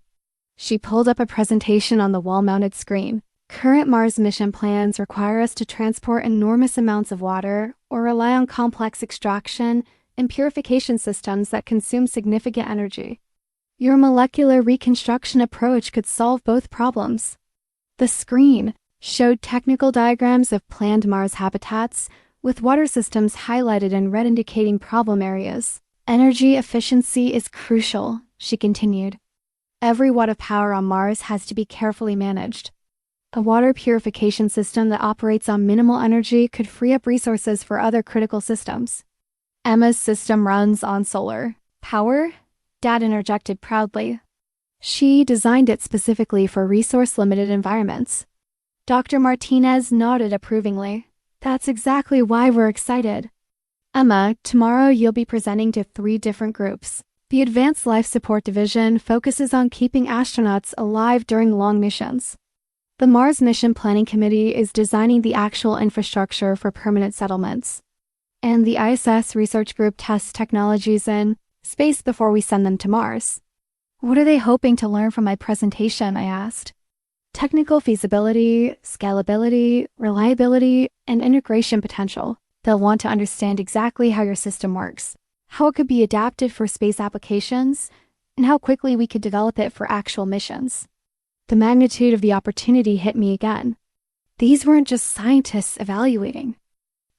Speaker 1: She pulled up a presentation on the wall-mounted screen. Current Mars mission plans require us to transport enormous amounts of water or rely on complex extraction and purification systems that consume significant energy. Your molecular reconstruction approach could solve both problems. The screen showed technical diagrams of planned Mars habitats, with water systems highlighted in red indicating problem areas. Energy efficiency is crucial, she continued. Every watt of power on Mars has to be carefully managed. A water purification system that operates on minimal energy could free up resources for other critical systems. Emma's system runs on solar power, Dad interjected proudly. She designed it specifically for resource-limited environments. Dr. Martinez nodded approvingly. That's exactly why we're excited. Emma, tomorrow you'll be presenting to 3 different groups. The Advanced Life Support Division focuses on keeping astronauts alive during long missions. The Mars Mission Planning Committee is designing the actual infrastructure for permanent settlements. And the ISS Research Group tests technologies in space before we send them to Mars. What are they hoping to learn from my presentation? I asked. Technical feasibility, scalability, reliability, and integration potential. They'll want to understand exactly how your system works, how it could be adapted for space applications, and how quickly we could develop it for actual missions. The magnitude of the opportunity hit me again. These weren't just scientists evaluating.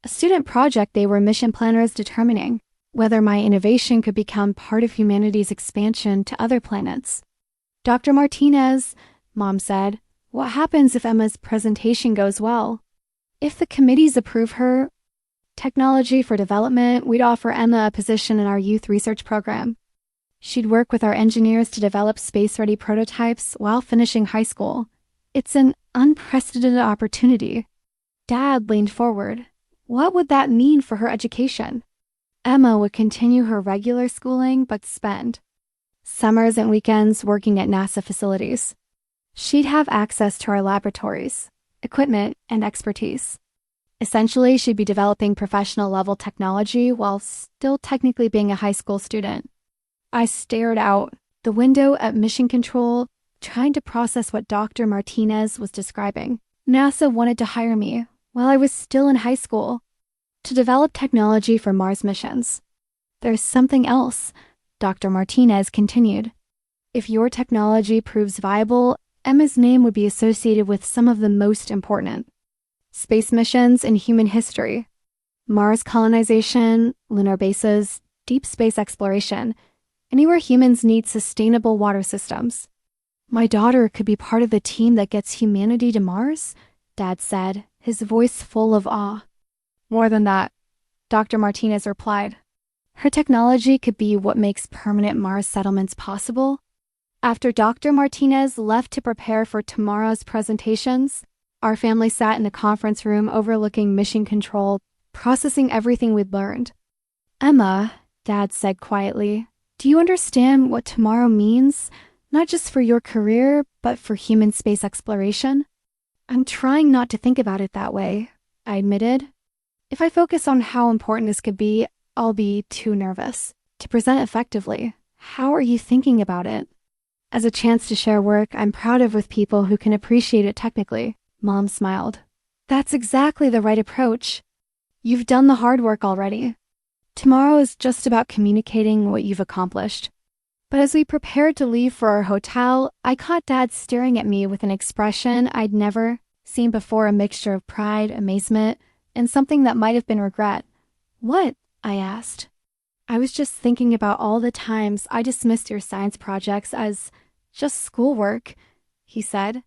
Speaker 1: A student project, they were mission planners determining whether my innovation could become part of humanity's expansion to other planets. Dr. Martinez, Mom said, what happens if Emma's presentation goes well? If the committees approve her technology for development, we'd offer Emma a position in our youth research program. She'd work with our engineers to develop space-ready prototypes while finishing high school. It's an unprecedented opportunity. Dad leaned forward. What would that mean for her education? Emma would continue her regular schooling but spend summers and weekends working at NASA facilities. She'd have access to our laboratories, equipment, and expertise. Essentially, she'd be developing professional-level technology while still technically being a high school student. I stared out the window at Mission Control, trying to process what Dr. Martinez was describing. NASA wanted to hire me while I was still in high school to develop technology for Mars missions. There's something else, Dr. Martinez continued. If your technology proves viable, Emma's name would be associated with some of the most important space missions in human history. Mars colonization, lunar bases, deep space exploration, anywhere humans need sustainable water systems. My daughter could be part of the team that gets humanity to Mars, Dad said, his voice full of awe. More than that, Dr. Martinez replied. Her technology could be what makes permanent Mars settlements possible. After Dr. Martinez left to prepare for tomorrow's presentations, our family sat in the conference room overlooking Mission Control, processing everything we'd learned. Emma, Dad said quietly, do you understand what tomorrow means, not just for your career, but for human space exploration? I'm trying not to think about it that way, I admitted. If I focus on how important this could be, I'll be too nervous to present effectively. How are you thinking about it? As a chance to share work I'm proud of with people who can appreciate it technically, Mom smiled. That's exactly the right approach. You've done the hard work already. Tomorrow is just about communicating what you've accomplished. But as we prepared to leave for our hotel, I caught Dad staring at me with an expression I'd never seen before, a mixture of pride, amazement, and something that might have been regret. What? I asked. I was just thinking about all the times I dismissed your science projects as just schoolwork, he said.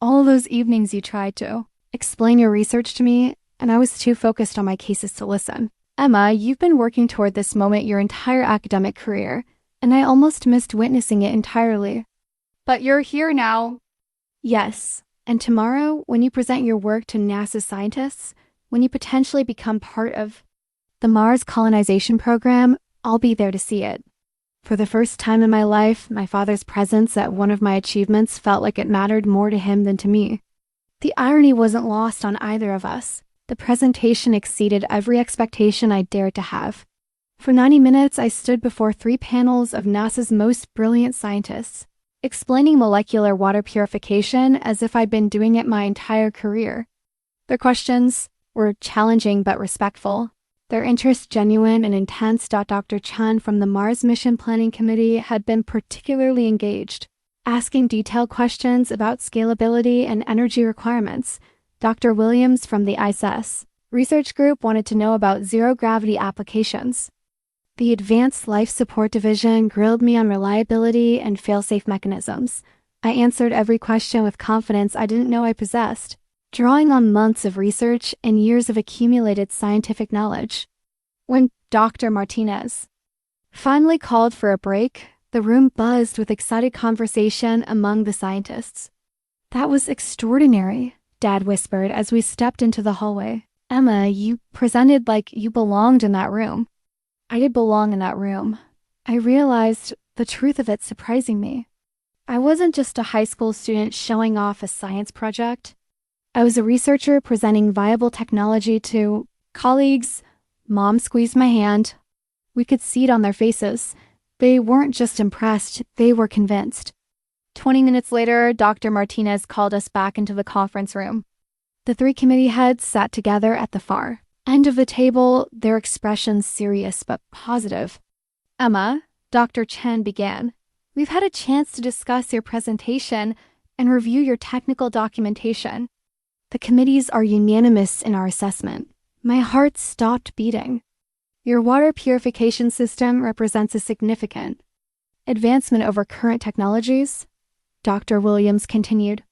Speaker 1: All those evenings you tried to explain your research to me, and I was too focused on my cases to listen. Emma, you've been working toward this moment your entire academic career, and I almost missed witnessing it entirely. But you're here now. Yes, and tomorrow, when you present your work to NASA scientists, when you potentially become part of the Mars colonization program, I'll be there to see it. For the first time in my life, my father's presence at one of my achievements felt like it mattered more to him than to me. The irony wasn't lost on either of us. The presentation exceeded every expectation I dared to have. For 90 minutes, I stood before 3 panels of NASA's most brilliant scientists, explaining molecular water purification as if I'd been doing it my entire career. Their questions were challenging but respectful. Their interest genuine and intense. Dr. Chen from the Mars Mission Planning Committee had been particularly engaged, asking detailed questions about scalability and energy requirements. Dr. Williams from the ISS research group wanted to know about zero-gravity applications. The Advanced Life Support Division grilled me on reliability and fail-safe mechanisms. I answered every question with confidence I didn't know I possessed, drawing on months of research and years of accumulated scientific knowledge. When Dr. Martinez finally called for a break, the room buzzed with excited conversation among the scientists. That was extraordinary, Dad whispered as we stepped into the hallway. Emma, you presented like you belonged in that room. I did belong in that room. I realized the truth of it surprising me. I wasn't just a high school student showing off a science project. I was a researcher presenting viable technology to colleagues. Mom squeezed my hand. We could see it on their faces. They weren't just impressed, they were convinced. 20 minutes later, Dr. Martinez called us back into the conference room. The 3 committee heads sat together at the far end of the table, their expressions serious but positive. Emma, Dr. Chen began, we've had a chance to discuss your presentation and review your technical documentation. The committees are unanimous in our assessment. My heart stopped beating. Your water purification system represents a significant advancement over current technologies, Dr. Williams continued.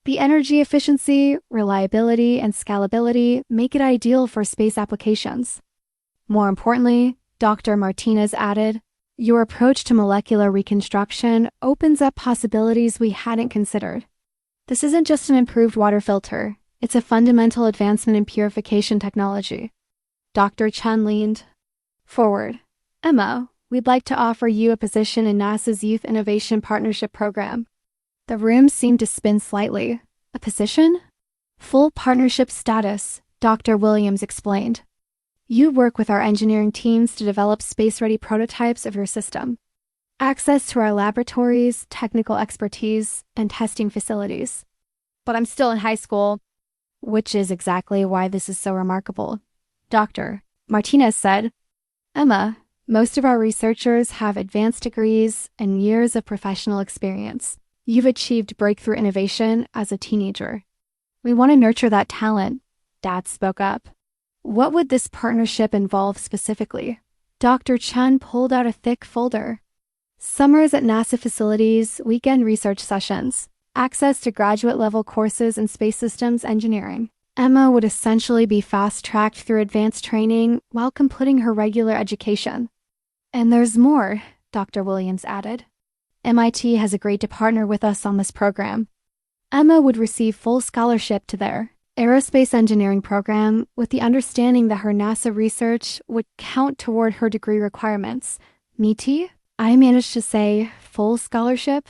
Speaker 1: The energy efficiency, reliability, and scalability make it ideal for space applications. More importantly, Dr. Martinez added, your approach to molecular reconstruction opens up possibilities we hadn't considered. This isn't just an improved water filter. It's a fundamental advancement in purification technology. Dr. Chen leaned forward. Emma, we'd like to offer you a position in NASA's Youth Innovation Partnership Program. The room seemed to spin slightly. A position? Full partnership status, Dr. Williams explained. You work with our engineering teams to develop space-ready prototypes of your system. Access to our laboratories, technical expertise, and testing facilities. But I'm still in high school. Which is exactly why this is so remarkable. Dr. Martinez said, Emma, most of our researchers have advanced degrees and years of professional experience. You've achieved breakthrough innovation as a teenager. We want to nurture that talent, Dad spoke up. What would this partnership involve specifically? Dr. Chen pulled out a thick folder. Summers at NASA facilities, weekend research sessions, access to graduate-level courses in space systems engineering. Emma would essentially be fast-tracked through advanced training while completing her regular education. And there's more, Dr. Williams added. MIT has agreed to partner with us on this program. Emma would receive full scholarship to their aerospace engineering program with the understanding that her NASA research would count toward her degree requirements. MIT? I managed to say full scholarship?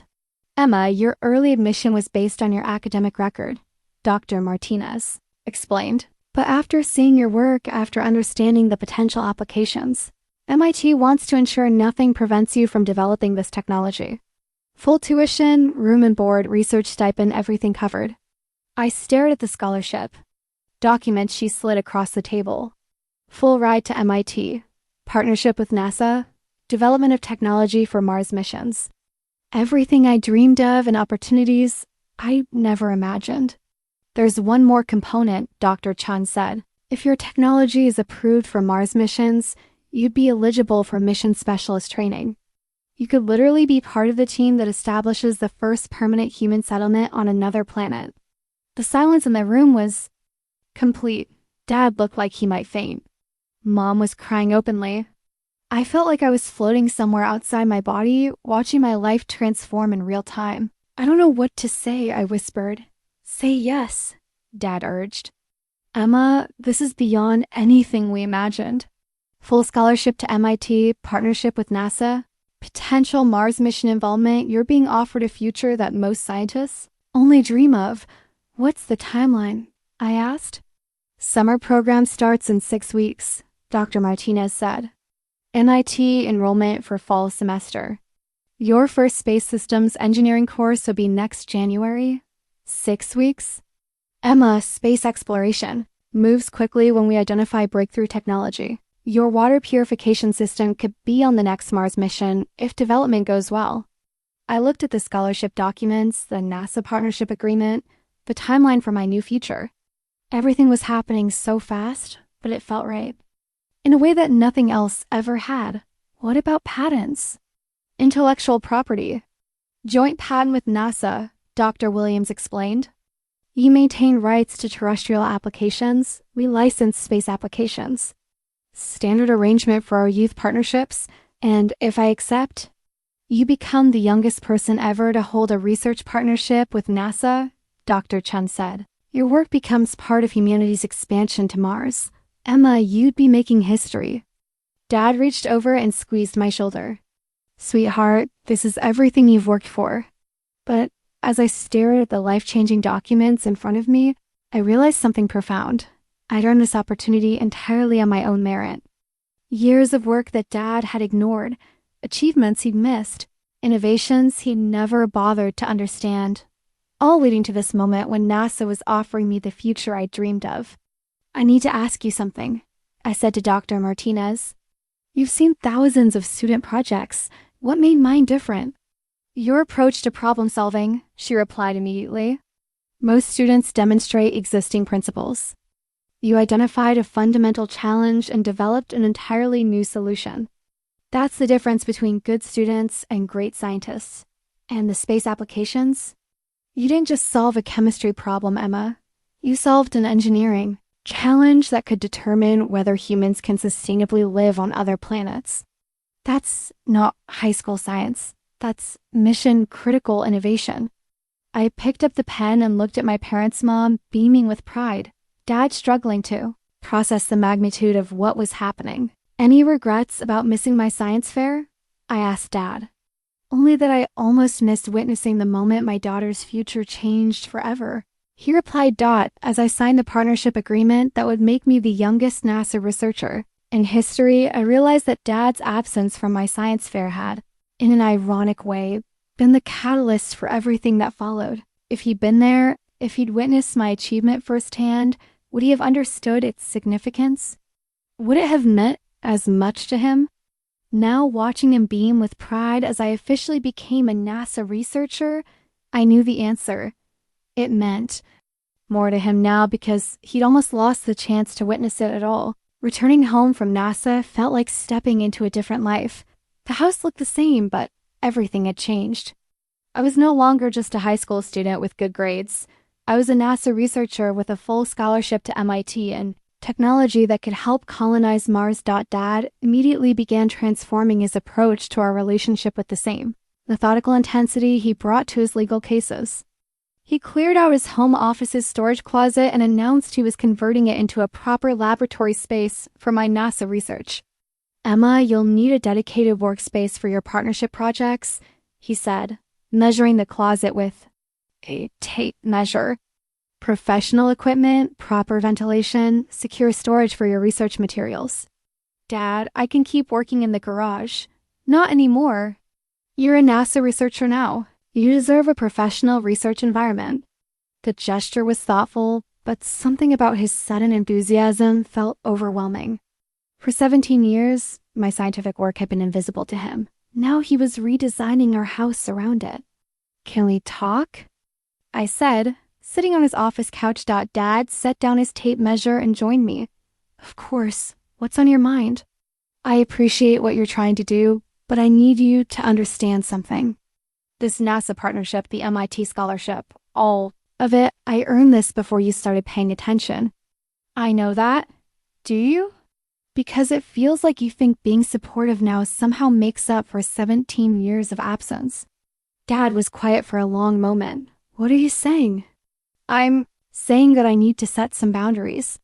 Speaker 1: Emma, your early admission was based on your academic record, Dr. Martinez explained. But after seeing your work, after understanding the potential applications, MIT wants to ensure nothing prevents you from developing this technology. Full tuition, room and board, research stipend, everything covered. I stared at the scholarship. Document she slid across the table. Full ride to MIT. Partnership with NASA. Development of technology for Mars missions. Everything I dreamed of and opportunities I never imagined. There's one more component, Dr. Chen said. If your technology is approved for Mars missions, you'd be eligible for mission specialist training. You could literally be part of the team that establishes the first permanent human settlement on another planet. The silence in the room was complete. Dad looked like he might faint. Mom was crying openly. I felt like I was floating somewhere outside my body, watching my life transform in real time. I don't know what to say, I whispered. Say yes, Dad urged. Emma, this is beyond anything we imagined. Full scholarship to MIT, partnership with NASA, potential Mars mission involvement. You're being offered a future that most scientists only dream of. What's the timeline? I asked. Summer program starts in 6 weeks, Dr. Martinez said. NIT enrollment for fall semester. Your first space systems engineering course will be next January. 6 weeks? Emma, space exploration moves quickly when we identify breakthrough technology. Your water purification system could be on the next Mars mission if development goes well. I looked at the scholarship documents, the NASA partnership agreement, the timeline for my new future. Everything was happening so fast, but it felt right. In a way that nothing else ever had. What about patents? Intellectual property. Joint patent with NASA, Dr. Williams explained. You maintain rights to terrestrial applications. We license space applications. Standard arrangement for our youth partnerships. And if I accept, you become the youngest person ever to hold a research partnership with NASA, Dr. Chen said. Your work becomes part of humanity's expansion to Mars. Emma, you'd be making history. Dad reached over and squeezed my shoulder. Sweetheart, this is everything you've worked for. But as I stared at the life-changing documents in front of me, I realized something profound. I'd earned this opportunity entirely on my own merit. Years of work that Dad had ignored, achievements he'd missed, innovations he'd never bothered to understand, all leading to this moment when NASA was offering me the future I dreamed of. I need to ask you something, I said to Dr. Martinez. You've seen thousands of student projects. What made mine different? Your approach to problem solving, she replied immediately. Most students demonstrate existing principles. You identified a fundamental challenge and developed an entirely new solution. That's the difference between good students and great scientists. And the space applications? You didn't just solve a chemistry problem, Emma. You solved an engineering challenge that could determine whether humans can sustainably live on other planets. That's not high school science. That's mission-critical innovation. I picked up the pen and looked at my parents' mom, beaming with pride. Dad struggling to process the magnitude of what was happening. Any regrets about missing my science fair? I asked Dad. Only that I almost missed witnessing the moment my daughter's future changed forever. He replied, as I signed the partnership agreement that would make me the youngest NASA researcher. In history, I realized that Dad's absence from my science fair had, in an ironic way, been the catalyst for everything that followed. If he'd been there, if he'd witnessed my achievement firsthand, would he have understood its significance? Would it have meant as much to him? Now, watching him beam with pride as I officially became a NASA researcher, I knew the answer. It meant more to him now because he'd almost lost the chance to witness it at all. Returning home from NASA felt like stepping into a different life. The house looked the same, but everything had changed. I was no longer just a high school student with good grades. I was a NASA researcher with a full scholarship to MIT, and technology that could help colonize Mars. Dad immediately began transforming his approach to our relationship with the same methodical intensity he brought to his legal cases. He cleared out his home office's storage closet and announced he was converting it into a proper laboratory space for my NASA research. Emma, you'll need a dedicated workspace for your partnership projects, he said, measuring the closet with a tape measure. Professional equipment, proper ventilation, secure storage for your research materials. Dad, I can keep working in the garage. Not anymore. You're a NASA researcher now. You deserve a professional research environment. The gesture was thoughtful, but something about his sudden enthusiasm felt overwhelming. For 17 years, my scientific work had been invisible to him. Now he was redesigning our house around it. Can we talk? I said, sitting on his office couch. Dad set down his tape measure and joined me. Of course. What's on your mind? I appreciate what you're trying to do, but I need you to understand something. This NASA partnership, the MIT scholarship, all of it, I earned this before you started paying attention. I know that. Do you? Because it feels like you think being supportive now somehow makes up for 17 years of absence. Dad was quiet for a long moment. What are you saying? I'm saying that I need to set some boundaries.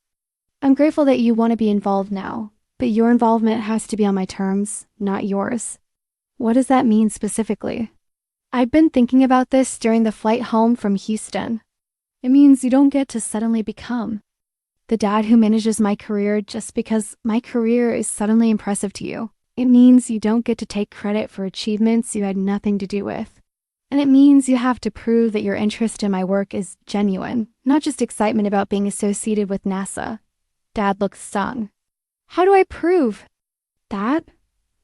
Speaker 1: I'm grateful that you want to be involved now, but your involvement has to be on my terms, not yours. What does that mean specifically? I've been thinking about this during the flight home from Houston. It means you don't get to suddenly become the dad who manages my career just because my career is suddenly impressive to you. It means you don't get to take credit for achievements you had nothing to do with. And it means you have to prove that your interest in my work is genuine, not just excitement about being associated with NASA. Dad looked stung. How do I prove that?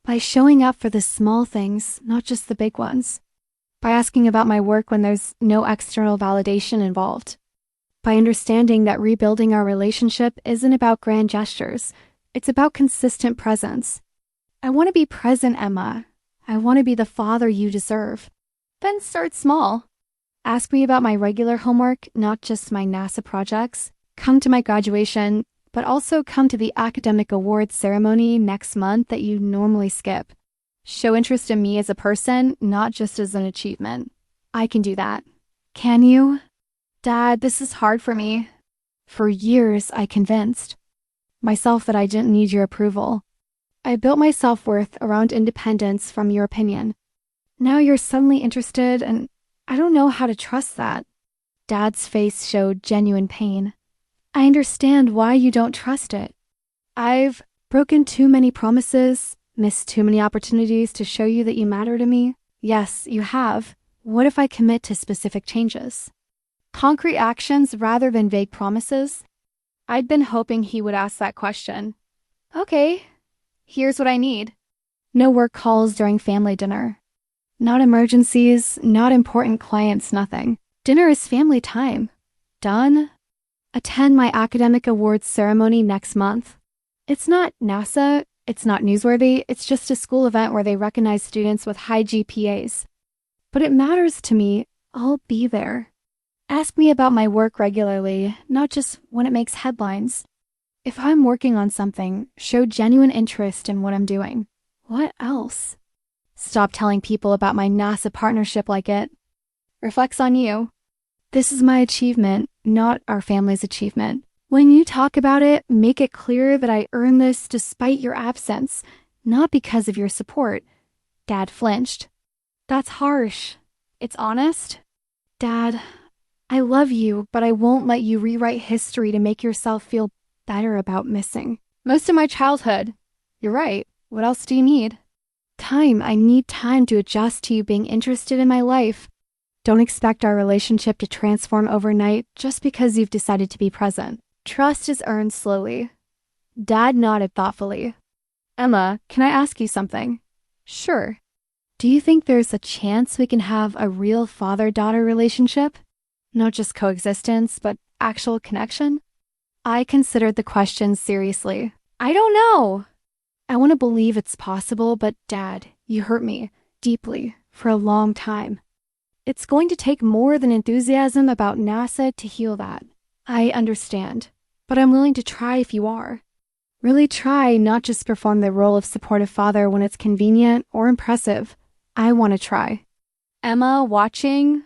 Speaker 1: By showing up for the small things, not just the big ones. By asking about my work when there's no external validation involved. By understanding that rebuilding our relationship isn't about grand gestures. It's about consistent presence. I want to be present, Emma. I want to be the father you deserve. Then start small. Ask me about my regular homework, not just my NASA projects. Come to my graduation, but also come to the academic awards ceremony next month that you normally skip. Show interest in me as a person, not just as an achievement. I can do that. Can you? Dad, this is hard for me. For years, I convinced myself that I didn't need your approval. I built my self-worth around independence from your opinion. Now you're suddenly interested, and I don't know how to trust that. Dad's face showed genuine pain. I understand why you don't trust it. I've broken too many promises, missed too many opportunities to show you that you matter to me. Yes, you have. What if I commit to specific changes? Concrete actions rather than vague promises? I'd been hoping he would ask that question. Okay, here's what I need. No work calls during family dinner. Not emergencies, not important clients, nothing. Dinner is family time. Done? Attend my academic awards ceremony next month. It's not NASA, it's not newsworthy, it's just a school event where they recognize students with high GPAs. But it matters to me. I'll be there. Ask me about my work regularly, not just when it makes headlines. If I'm working on something, show genuine interest in what I'm doing. What else? Stop telling people about my NASA partnership like it reflects on you. This is my achievement, not our family's achievement. When you talk about it, make it clear that I earned this despite your absence, not because of your support. Dad flinched. That's harsh. It's honest. Dad, I love you, but I won't let you rewrite history to make yourself feel better about missing most of my childhood. You're right. What else do you need? Time. I need time to adjust to you being interested in my life. Don't expect our relationship to transform overnight just because you've decided to be present. Trust is earned slowly. Dad nodded thoughtfully. Emma, can I ask you something? Sure. Do you think there's a chance we can have a real father-daughter relationship? Not just coexistence, but actual connection? I considered the question seriously. I don't know. I want to believe it's possible, but Dad, you hurt me deeply for a long time. It's going to take more than enthusiasm about NASA to heal that. I understand, but I'm willing to try if you are. Really try, not just perform the role of supportive father when it's convenient or impressive. I want to try. Emma, watching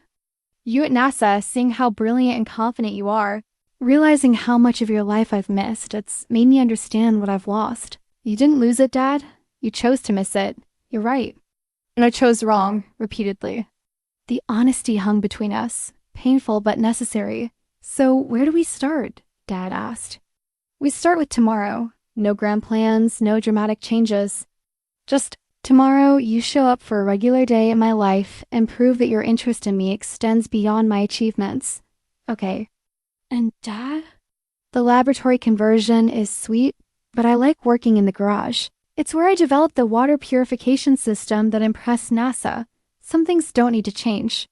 Speaker 1: you at NASA, seeing how brilliant and confident you are, realizing how much of your life I've missed, it's made me understand what I've lost. You didn't lose it, Dad. You chose to miss it. You're right. And I chose wrong, repeatedly. The honesty hung between us, painful but necessary. So where do we start? Dad asked. We start with tomorrow. No grand plans, no dramatic changes. Just tomorrow, you show up for a regular day in my life and prove that your interest in me extends beyond my achievements. Okay. And Dad? The laboratory conversion is sweet, but I like working in the garage. It's where I developed the water purification system that impressed NASA. Some things don't need to change.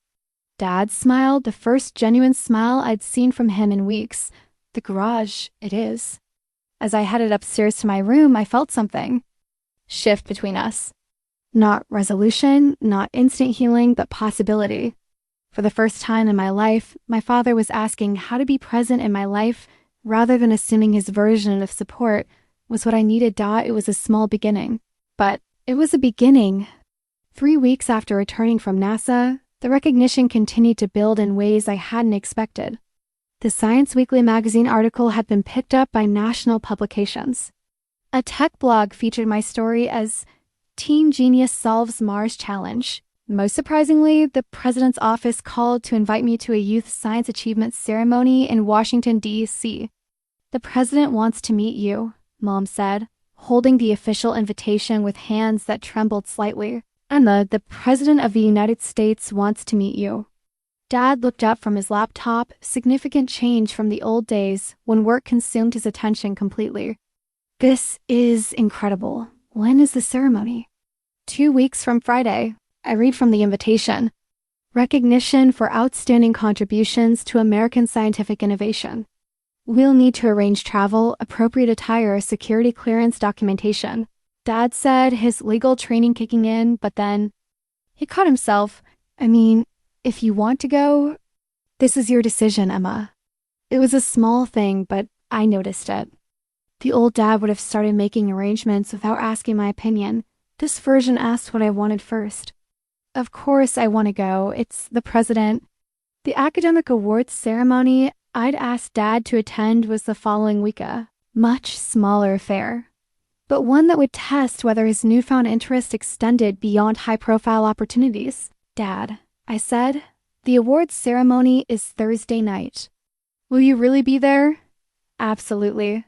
Speaker 1: Dad smiled, the first genuine smile I'd seen from him in weeks. The garage, it is. As I headed upstairs to my room, I felt something shift between us. Not resolution, not instant healing, but possibility. For the first time in my life, my father was asking how to be present in my life rather than assuming his version of support was what I needed. It was a small beginning, but it was a beginning. 3 weeks after returning from NASA, the recognition continued to build in ways I hadn't expected. The Science Weekly magazine article had been picked up by national publications. A tech blog featured my story as Teen Genius Solves Mars Challenge. Most surprisingly, the president's office called to invite me to a youth science achievement ceremony in Washington, D.C. "The president wants to meet you," Mom said, holding the official invitation with hands that trembled slightly. "Emma, the president of the United States wants to meet you." Dad looked up from his laptop, significant change from the old days when work consumed his attention completely. "This is incredible. When is the ceremony?" 2 weeks from Friday. I read from the invitation. "Recognition for outstanding contributions to American scientific innovation. We'll need to arrange travel, appropriate attire, security clearance documentation." Dad said, his legal training kicking in, but then he caught himself. "I mean, if you want to go, this is your decision, Emma." It was a small thing, but I noticed it. The old dad would have started making arrangements without asking my opinion. This version asked what I wanted first. Of course I want to go. It's the president. The academic awards ceremony I'd asked Dad to attend was the following week, a much smaller affair, but one that would test whether his newfound interest extended beyond high-profile opportunities. "Dad," I said, "the awards ceremony is Thursday night. Will you really be there?" "Absolutely.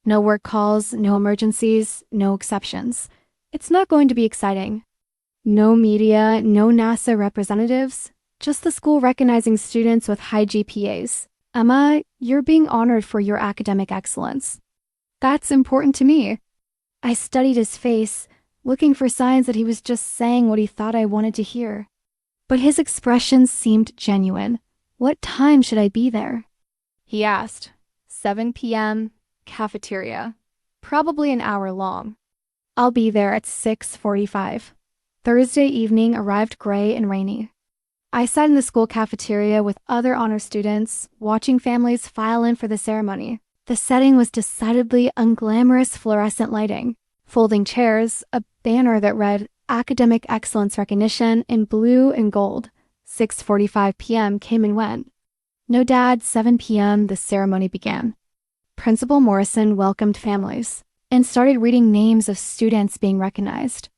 Speaker 1: No work calls, no emergencies, no exceptions. It's not going to be exciting. No media, no NASA representatives, just the school recognizing students with high GPAs. Emma, you're being honored for your academic excellence." "That's important to me." I studied his face, looking for signs that he was just saying what he thought I wanted to hear. But his expressions seemed genuine. "What time should I be there?" He asked. 7 p.m., cafeteria. Probably an hour long. "I'll be there at 6:45. Thursday evening arrived gray and rainy. I sat in the school cafeteria with other honor students, watching families file in for the ceremony. The setting was decidedly unglamorous fluorescent lighting, folding chairs, a banner that read Academic Excellence Recognition in blue and gold. 6:45 p.m. came and went. No Dad, 7 p.m. the ceremony began. Principal Morrison welcomed families and started reading names of students being recognized.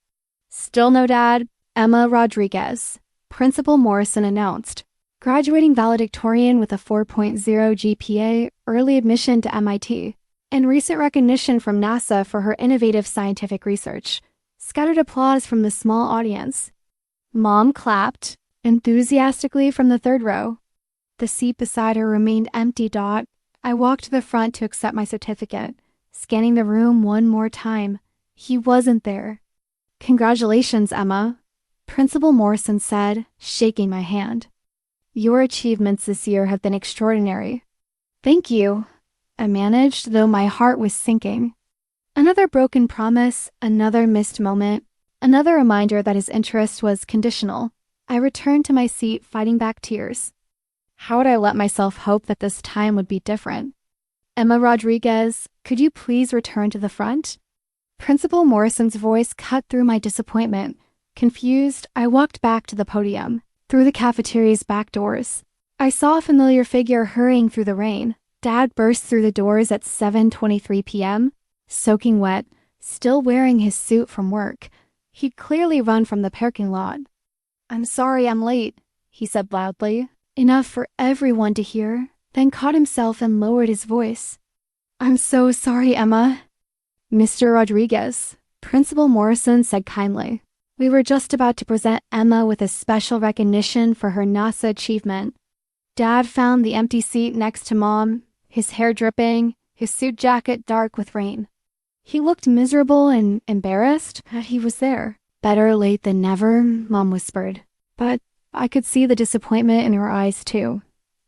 Speaker 1: "Still no Dad, Emma Rodriguez," Principal Morrison announced. "Graduating valedictorian with a 4.0 GPA, early admission to MIT, and recent recognition from NASA for her innovative scientific research." Scattered applause from the small audience. Mom clapped enthusiastically from the third row. The seat beside her remained empty. I walked to the front to accept my certificate, scanning the room one more time. He wasn't there. "Congratulations, Emma," Principal Morrison said, shaking my hand. "Your achievements this year have been extraordinary." "Thank you," I managed, though my heart was sinking. Another broken promise, another missed moment, another reminder that his interest was conditional. I returned to my seat, fighting back tears. How would I let myself hope that this time would be different? "Emma Rodriguez, could you please return to the front?" Principal Morrison's voice cut through my disappointment. Confused, I walked back to the podium, through the cafeteria's back doors. I saw a familiar figure hurrying through the rain. Dad burst through the doors at 7:23 p.m., soaking wet, still wearing his suit from work. He'd clearly run from the parking lot. "I'm sorry I'm late," he said loudly, enough for everyone to hear, then caught himself and lowered his voice. "I'm so sorry, Emma." "Mr. Rodriguez," Principal Morrison said kindly. "We were just about to present Emma with a special recognition for her NASA achievement." Dad found the empty seat next to Mom, his hair dripping, his suit jacket dark with rain. He looked miserable and embarrassed that he was there. "Better late than never," Mom whispered. But I could see the disappointment in her eyes too.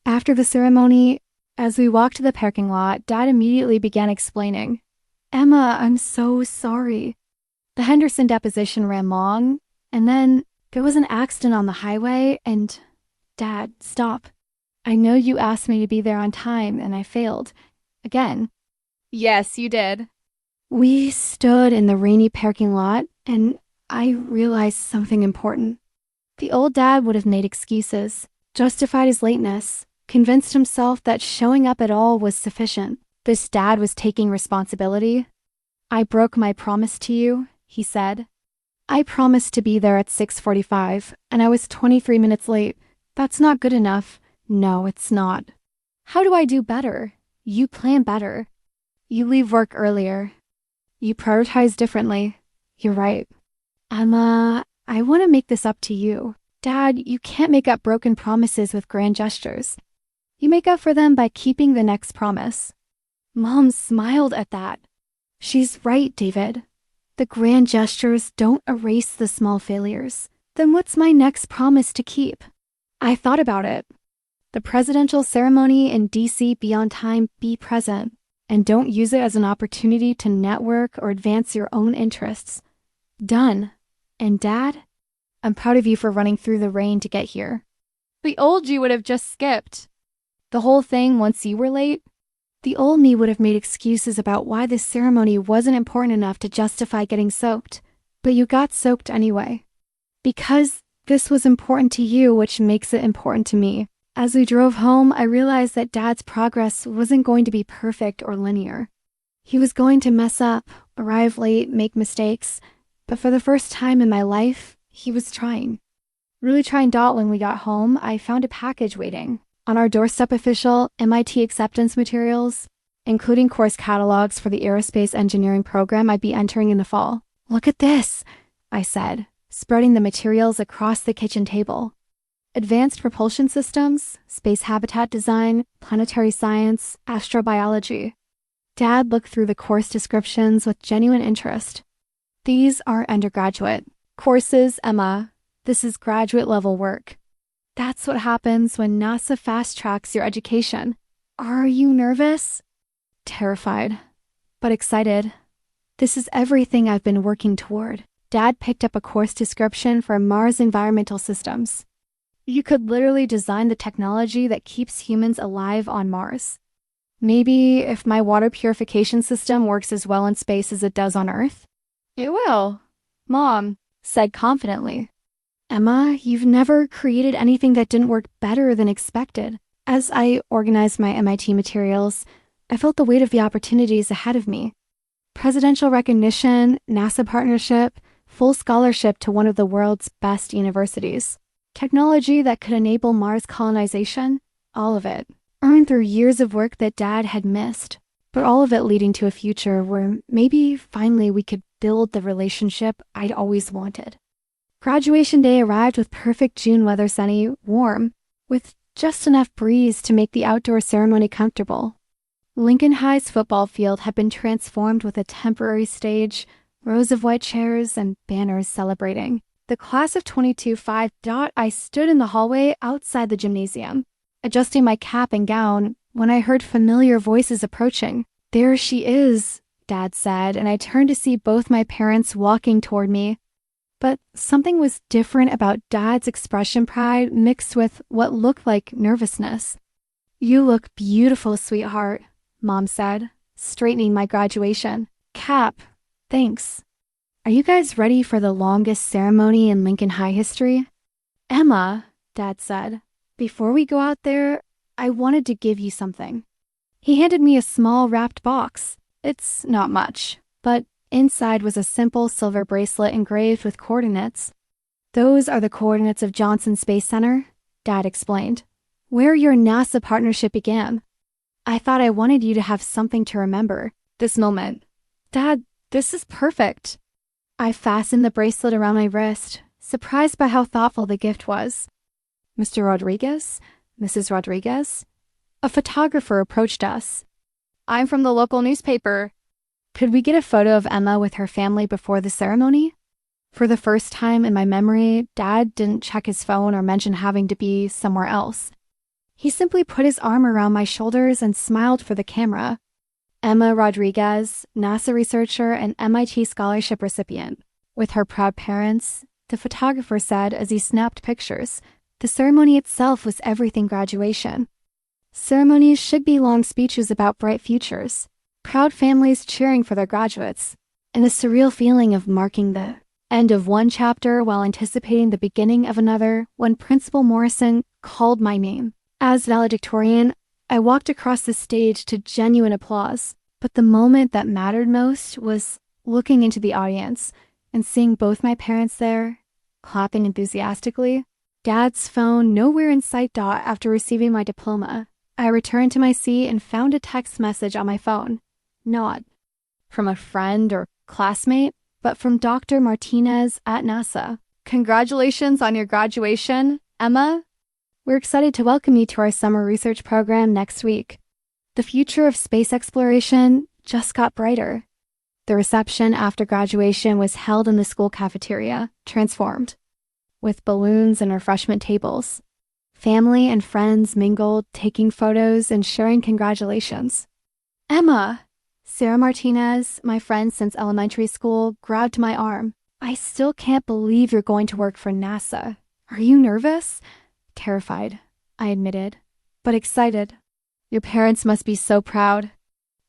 Speaker 1: After the ceremony, as we walked to the parking lot, Dad immediately began explaining. "Emma, I'm so sorry. The Henderson deposition ran long, and then there was an accident on the highway, and Dad, stop. I know you asked me to be there on time, and I failed. Again.
Speaker 2: Yes, you did.
Speaker 1: We stood in the rainy parking lot, and I realized something important. The old dad would have made excuses, justified his lateness, convinced himself that showing up at all was sufficient. This dad was taking responsibility. I broke my promise to you, he said. I promised to be there at 6:45, and I was 23 minutes late. That's not good enough. No, it's not. How do I do better? You plan better. You leave work earlier. You prioritize differently. You're right. Emma, I want to make this up to you. Dad, you can't make up broken promises with grand gestures. You make up for them by keeping the next promise. Mom smiled at that. She's right, David. The grand gestures don't erase the small failures. Then what's my next promise to keep? I thought about it. The presidential ceremony in DC, be on time, be present. And don't use it as an opportunity to network or advance your own interests. Done. And Dad, I'm proud of you for running through the rain to get here. The old you would have just skipped. The whole thing once you were late. The old me would have made excuses about why this ceremony wasn't important enough to justify getting soaked. But you got soaked anyway. Because this was important to you, which makes it important to me. As we drove home, I realized that Dad's progress wasn't going to be perfect or linear. He was going to mess up, arrive late, make mistakes. But for the first time in my life, he was trying. Really trying. When we got home, I found a package waiting. On our doorstep, official MIT acceptance materials, including course catalogs for the aerospace engineering program I'd be entering in the fall. Look at this, I said, spreading the materials across the kitchen table. Advanced propulsion systems, space habitat design, planetary science, astrobiology. Dad looked through the course descriptions with genuine interest. These are undergraduate courses, Emma. This is graduate level work. That's what happens when NASA fast-tracks your education. Are you nervous? Terrified, but excited. This is everything I've been working toward. Dad picked up a course description for Mars environmental systems. You could literally design the technology that keeps humans alive on Mars. Maybe if my water purification system works as well in space as it does on Earth. It will, Mom said confidently. Emma, you've never created anything that didn't work better than expected. As I organized my MIT materials, I felt the weight of the opportunities ahead of me. Presidential recognition, NASA partnership, full scholarship to one of the world's best universities. Technology that could enable Mars colonization, all of it, earned through years of work that Dad had missed, but all of it leading to a future where maybe finally we could build the relationship I'd always wanted. Graduation day arrived with perfect June weather, sunny, warm, with just enough breeze to make the outdoor ceremony comfortable. Lincoln High's football field had been transformed with a temporary stage, rows of white chairs, and banners celebrating. The class of 22-5. I stood in the hallway outside the gymnasium, adjusting my cap and gown, when I heard familiar voices approaching. There she is, Dad said, and I turned to see both my parents walking toward me. But something was different about Dad's expression, pride mixed with what looked like nervousness. You look beautiful, sweetheart, Mom said, straightening my graduation cap. Thanks. Are you guys ready for the longest ceremony in Lincoln High history? Emma, Dad said, before we go out there, I wanted to give you something. He handed me a small wrapped box. It's not much, but inside was a simple silver bracelet engraved with coordinates. Those are the coordinates of Johnson Space Center, Dad explained, where your NASA partnership began. I thought I wanted you to have something to remember this moment. Dad, this is perfect. I fastened the bracelet around my wrist, surprised by how thoughtful the gift was. Mr. Rodriguez? Mrs. Rodriguez? A photographer approached us. I'm from the local newspaper. Could we get a photo of Emma with her family before the ceremony? For the first time in my memory, Dad didn't check his phone or mention having to be somewhere else. He simply put his arm around my shoulders and smiled for the camera. Emma Rodriguez, NASA researcher and MIT scholarship recipient. With her proud parents, the photographer said as he snapped pictures. The ceremony itself was everything graduation. Ceremonies should be long speeches about bright futures, proud families cheering for their graduates, and the surreal feeling of marking the end of one chapter while anticipating the beginning of another when Principal Morrison called my name. As valedictorian, I walked across the stage to genuine applause, but the moment that mattered most was looking into the audience and seeing both my parents there, clapping enthusiastically. Dad's phone nowhere in sight after receiving my diploma. I returned to my seat and found a text message on my phone. Not from a friend or classmate, but from Dr. Martinez at NASA. Congratulations on your graduation, Emma. We're excited to welcome you to our summer research program next week. The future of space exploration just got brighter. The reception after graduation was held in the school cafeteria, transformed, with balloons and refreshment tables. Family and friends mingled, taking photos and sharing congratulations. Emma! Sarah Martinez, my friend since elementary school, grabbed my arm. I still can't believe you're going to work for NASA. Are you nervous? Terrified, I admitted, but excited. Your parents must be so proud.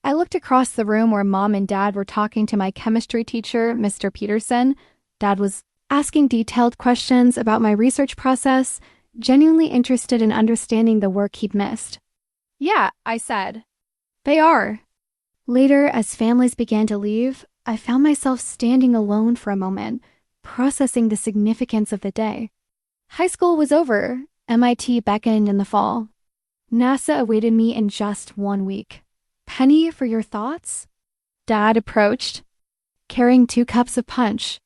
Speaker 1: I looked across the room where Mom and Dad were talking to my chemistry teacher, Mr. Peterson. Dad was asking detailed questions about my research process, genuinely interested in understanding the work he'd missed.
Speaker 2: Yeah, I said.
Speaker 1: They are. Later, as families began to leave, I found myself standing alone for a moment, processing the significance of the day. High school was over. MIT beckoned in the fall. NASA awaited me in just 1 week. Penny, for your thoughts? Dad approached, carrying 2 cups of punch.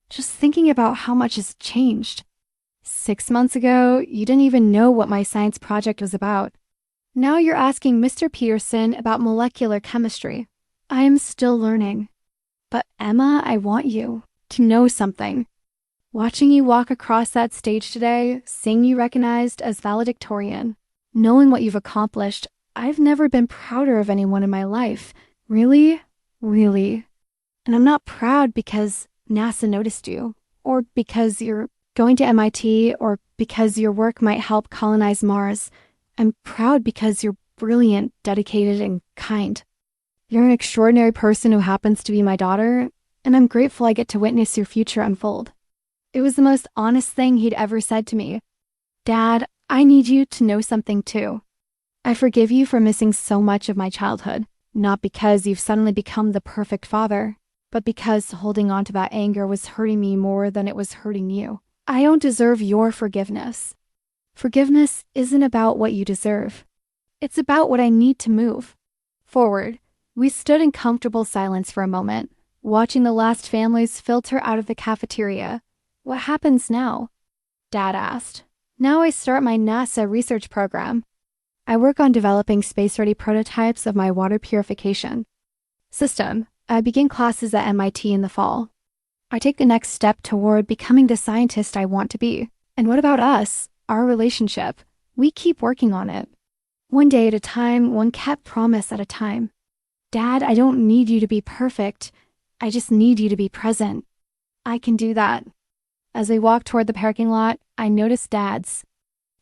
Speaker 1: Just thinking about how much has changed. 6 months ago, you didn't even know what my science project was about. Now you're asking Mr. Peterson about molecular chemistry. I am still learning. But Emma, I want you to know something. Watching you walk across that stage today, seeing you recognized as valedictorian, knowing what you've accomplished, I've never been prouder of anyone in my life. Really, really. And I'm not proud because NASA noticed you, or because you're going to MIT, or because your work might help colonize Mars. I'm proud because you're brilliant, dedicated, and kind. You're an extraordinary person who happens to be my daughter, and I'm grateful I get to witness your future unfold. It was the most honest thing he'd ever said to me. Dad, I need you to know something too. I forgive you for missing so much of my childhood, not because you've suddenly become the perfect father, but because holding on to that anger was hurting me more than it was hurting you. I don't deserve your forgiveness. Forgiveness isn't about what you deserve. It's about what I need to move forward. We stood in comfortable silence for a moment, watching the last families filter out of the cafeteria. What happens now? Dad asked. Now I start my NASA research program. I work on developing space-ready prototypes of my water purification system. I begin classes at MIT in the fall. I take the next step toward becoming the scientist I want to be. And what about us? Our relationship? We keep working on it. One day at a time, one kept promise at a time. Dad, I don't need you to be perfect. I just need you to be present. I can do that. As we walked toward the parking lot, I noticed Dad's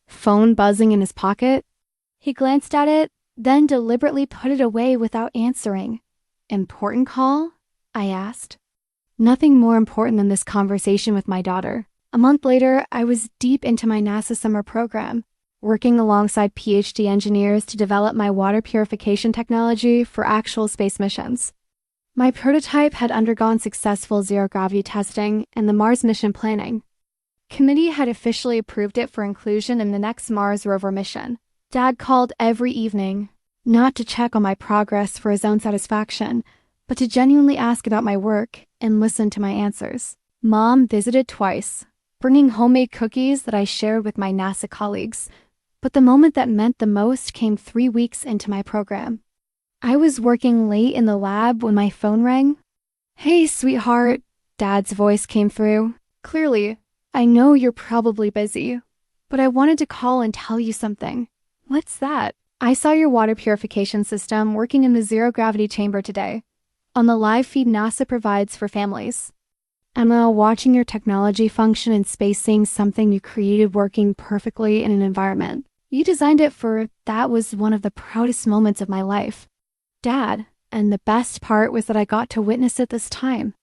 Speaker 1: phone buzzing in his pocket. He glanced at it, then deliberately put it away without answering. Important call? I asked. Nothing more important than this conversation with my daughter. A month later, I was deep into my NASA summer program, working alongside PhD engineers to develop my water purification technology for actual space missions. My prototype had undergone successful zero-gravity testing and the Mars mission planning. Committee had officially approved it for inclusion in the next Mars rover mission. Dad called every evening, not to check on my progress for his own satisfaction, but to genuinely ask about my work and listen to my answers. Mom visited twice, bringing homemade cookies that I shared with my NASA colleagues. But the moment that meant the most came 3 weeks into my program. I was working late in the lab when my phone rang. Hey, sweetheart, Dad's voice came through. Clearly, I know you're probably busy, but I wanted to call and tell you something. What's that? I saw your water purification system working in the zero-gravity chamber today, on the live feed NASA provides for families. Emma, watching your technology function in space, seeing something you created working perfectly in an environment you designed it for, that was one of the proudest moments of my life. Dad, and the best part was that I got to witness it this time.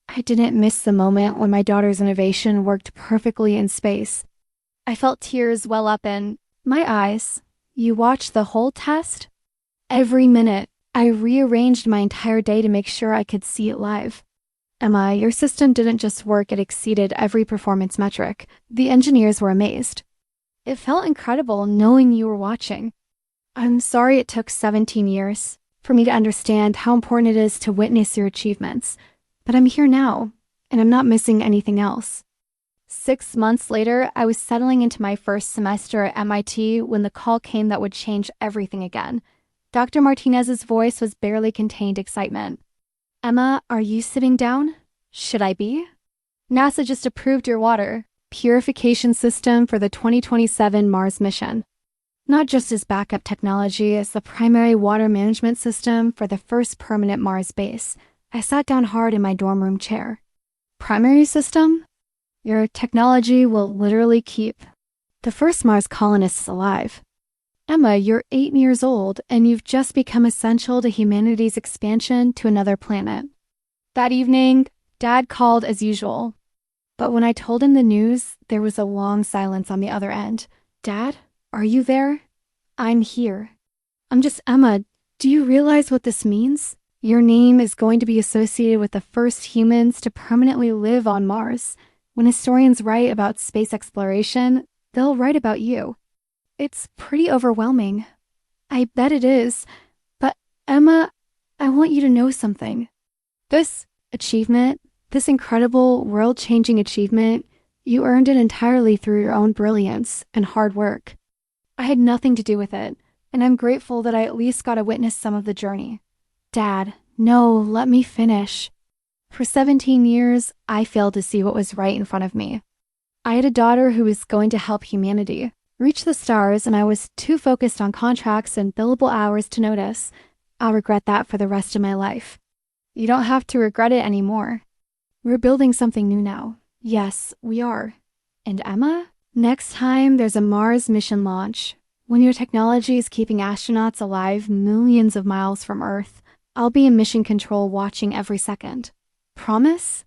Speaker 1: I didn't miss the moment when my daughter's innovation worked perfectly in space.
Speaker 2: I felt tears well up in
Speaker 1: my eyes. You watched the whole test? Every minute, I rearranged my entire day to make sure I could see it live. Emma, your system didn't just work, it exceeded every performance metric. The engineers were amazed. It felt incredible knowing you were watching. I'm sorry it took 17 years for me to understand how important it is to witness your achievements, but I'm here now, and I'm not missing anything else.
Speaker 2: 6 months later, I was settling into my first semester at MIT when the call came that would change everything again. Dr. Martinez's voice was barely contained excitement.
Speaker 1: Emma, are you sitting down?
Speaker 2: Should I be? NASA just approved your water
Speaker 1: purification system for the 2027 Mars mission. Not just as backup technology, as the primary water management system for the first permanent Mars base. I sat down hard in my dorm room chair. Primary system? Your technology will literally keep the first Mars colonists alive. Emma, you're 8 years old, and you've just become essential to humanity's expansion to another planet.
Speaker 2: That evening, Dad called as usual.
Speaker 1: But when I told him the news, there was a long silence on the other end. Dad, are you there? I'm here. I'm just Emma. Do you realize what this means? Your name is going to be associated with the first humans to permanently live on Mars. When historians write about space exploration, they'll write about you. It's pretty overwhelming. I bet it is. But Emma, I want you to know something. This achievement, this incredible, world-changing achievement, you earned it entirely through your own brilliance and hard work. I had nothing to do with it, and I'm grateful that I at least got to witness some of the journey. Dad, no, let me finish. For 17 years, I failed to see what was right in front of me. I had a daughter who was going to help humanity reach the stars, and I was too focused on contracts and billable hours to notice. I'll regret that for the rest of my life.
Speaker 2: You don't have to regret it anymore.
Speaker 1: We're building something new now. Yes, we are. And Emma, next time there's a Mars mission launch, when your technology is keeping astronauts alive millions of miles from Earth, I'll be in mission control watching every second. Promise?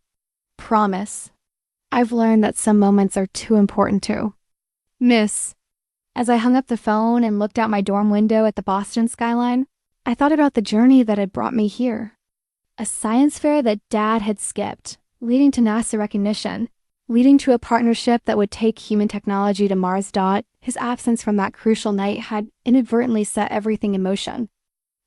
Speaker 2: Promise.
Speaker 1: I've learned that some moments are too important to miss.
Speaker 2: As I hung up the phone and looked out my dorm window at the Boston skyline,
Speaker 1: I thought about the journey that had brought me here.
Speaker 2: A science fair that Dad had skipped, leading to NASA recognition, leading to a partnership that would take human technology to Mars. His absence from that crucial night had inadvertently set everything in motion.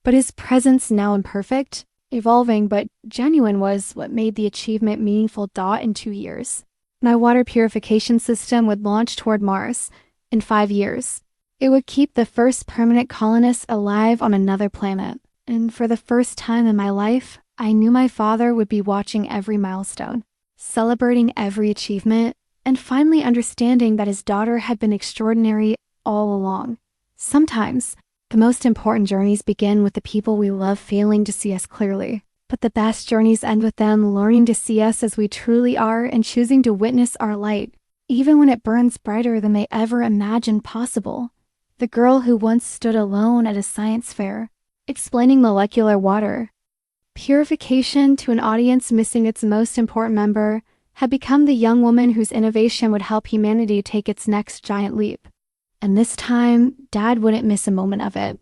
Speaker 2: But his presence, now imperfect, evolving but genuine, was what made the achievement meaningful. In 2 years, my water purification system would launch toward Mars. In 5 years, it would keep the first permanent colonists alive on another planet. And for the first time in my life, I knew my father would be watching every milestone, celebrating every achievement, and finally understanding that his daughter had been extraordinary all along. Sometimes, the most important journeys begin with the people we love failing to see us clearly, but the best journeys end with them learning to see us as we truly are and choosing to witness our light, even when it burns brighter than they ever imagined possible. The girl who once stood alone at a science fair, explaining molecular water, purification to an audience missing its most important member, had become the young woman whose innovation would help humanity take its next giant leap. And this time, Dad wouldn't miss a moment of it.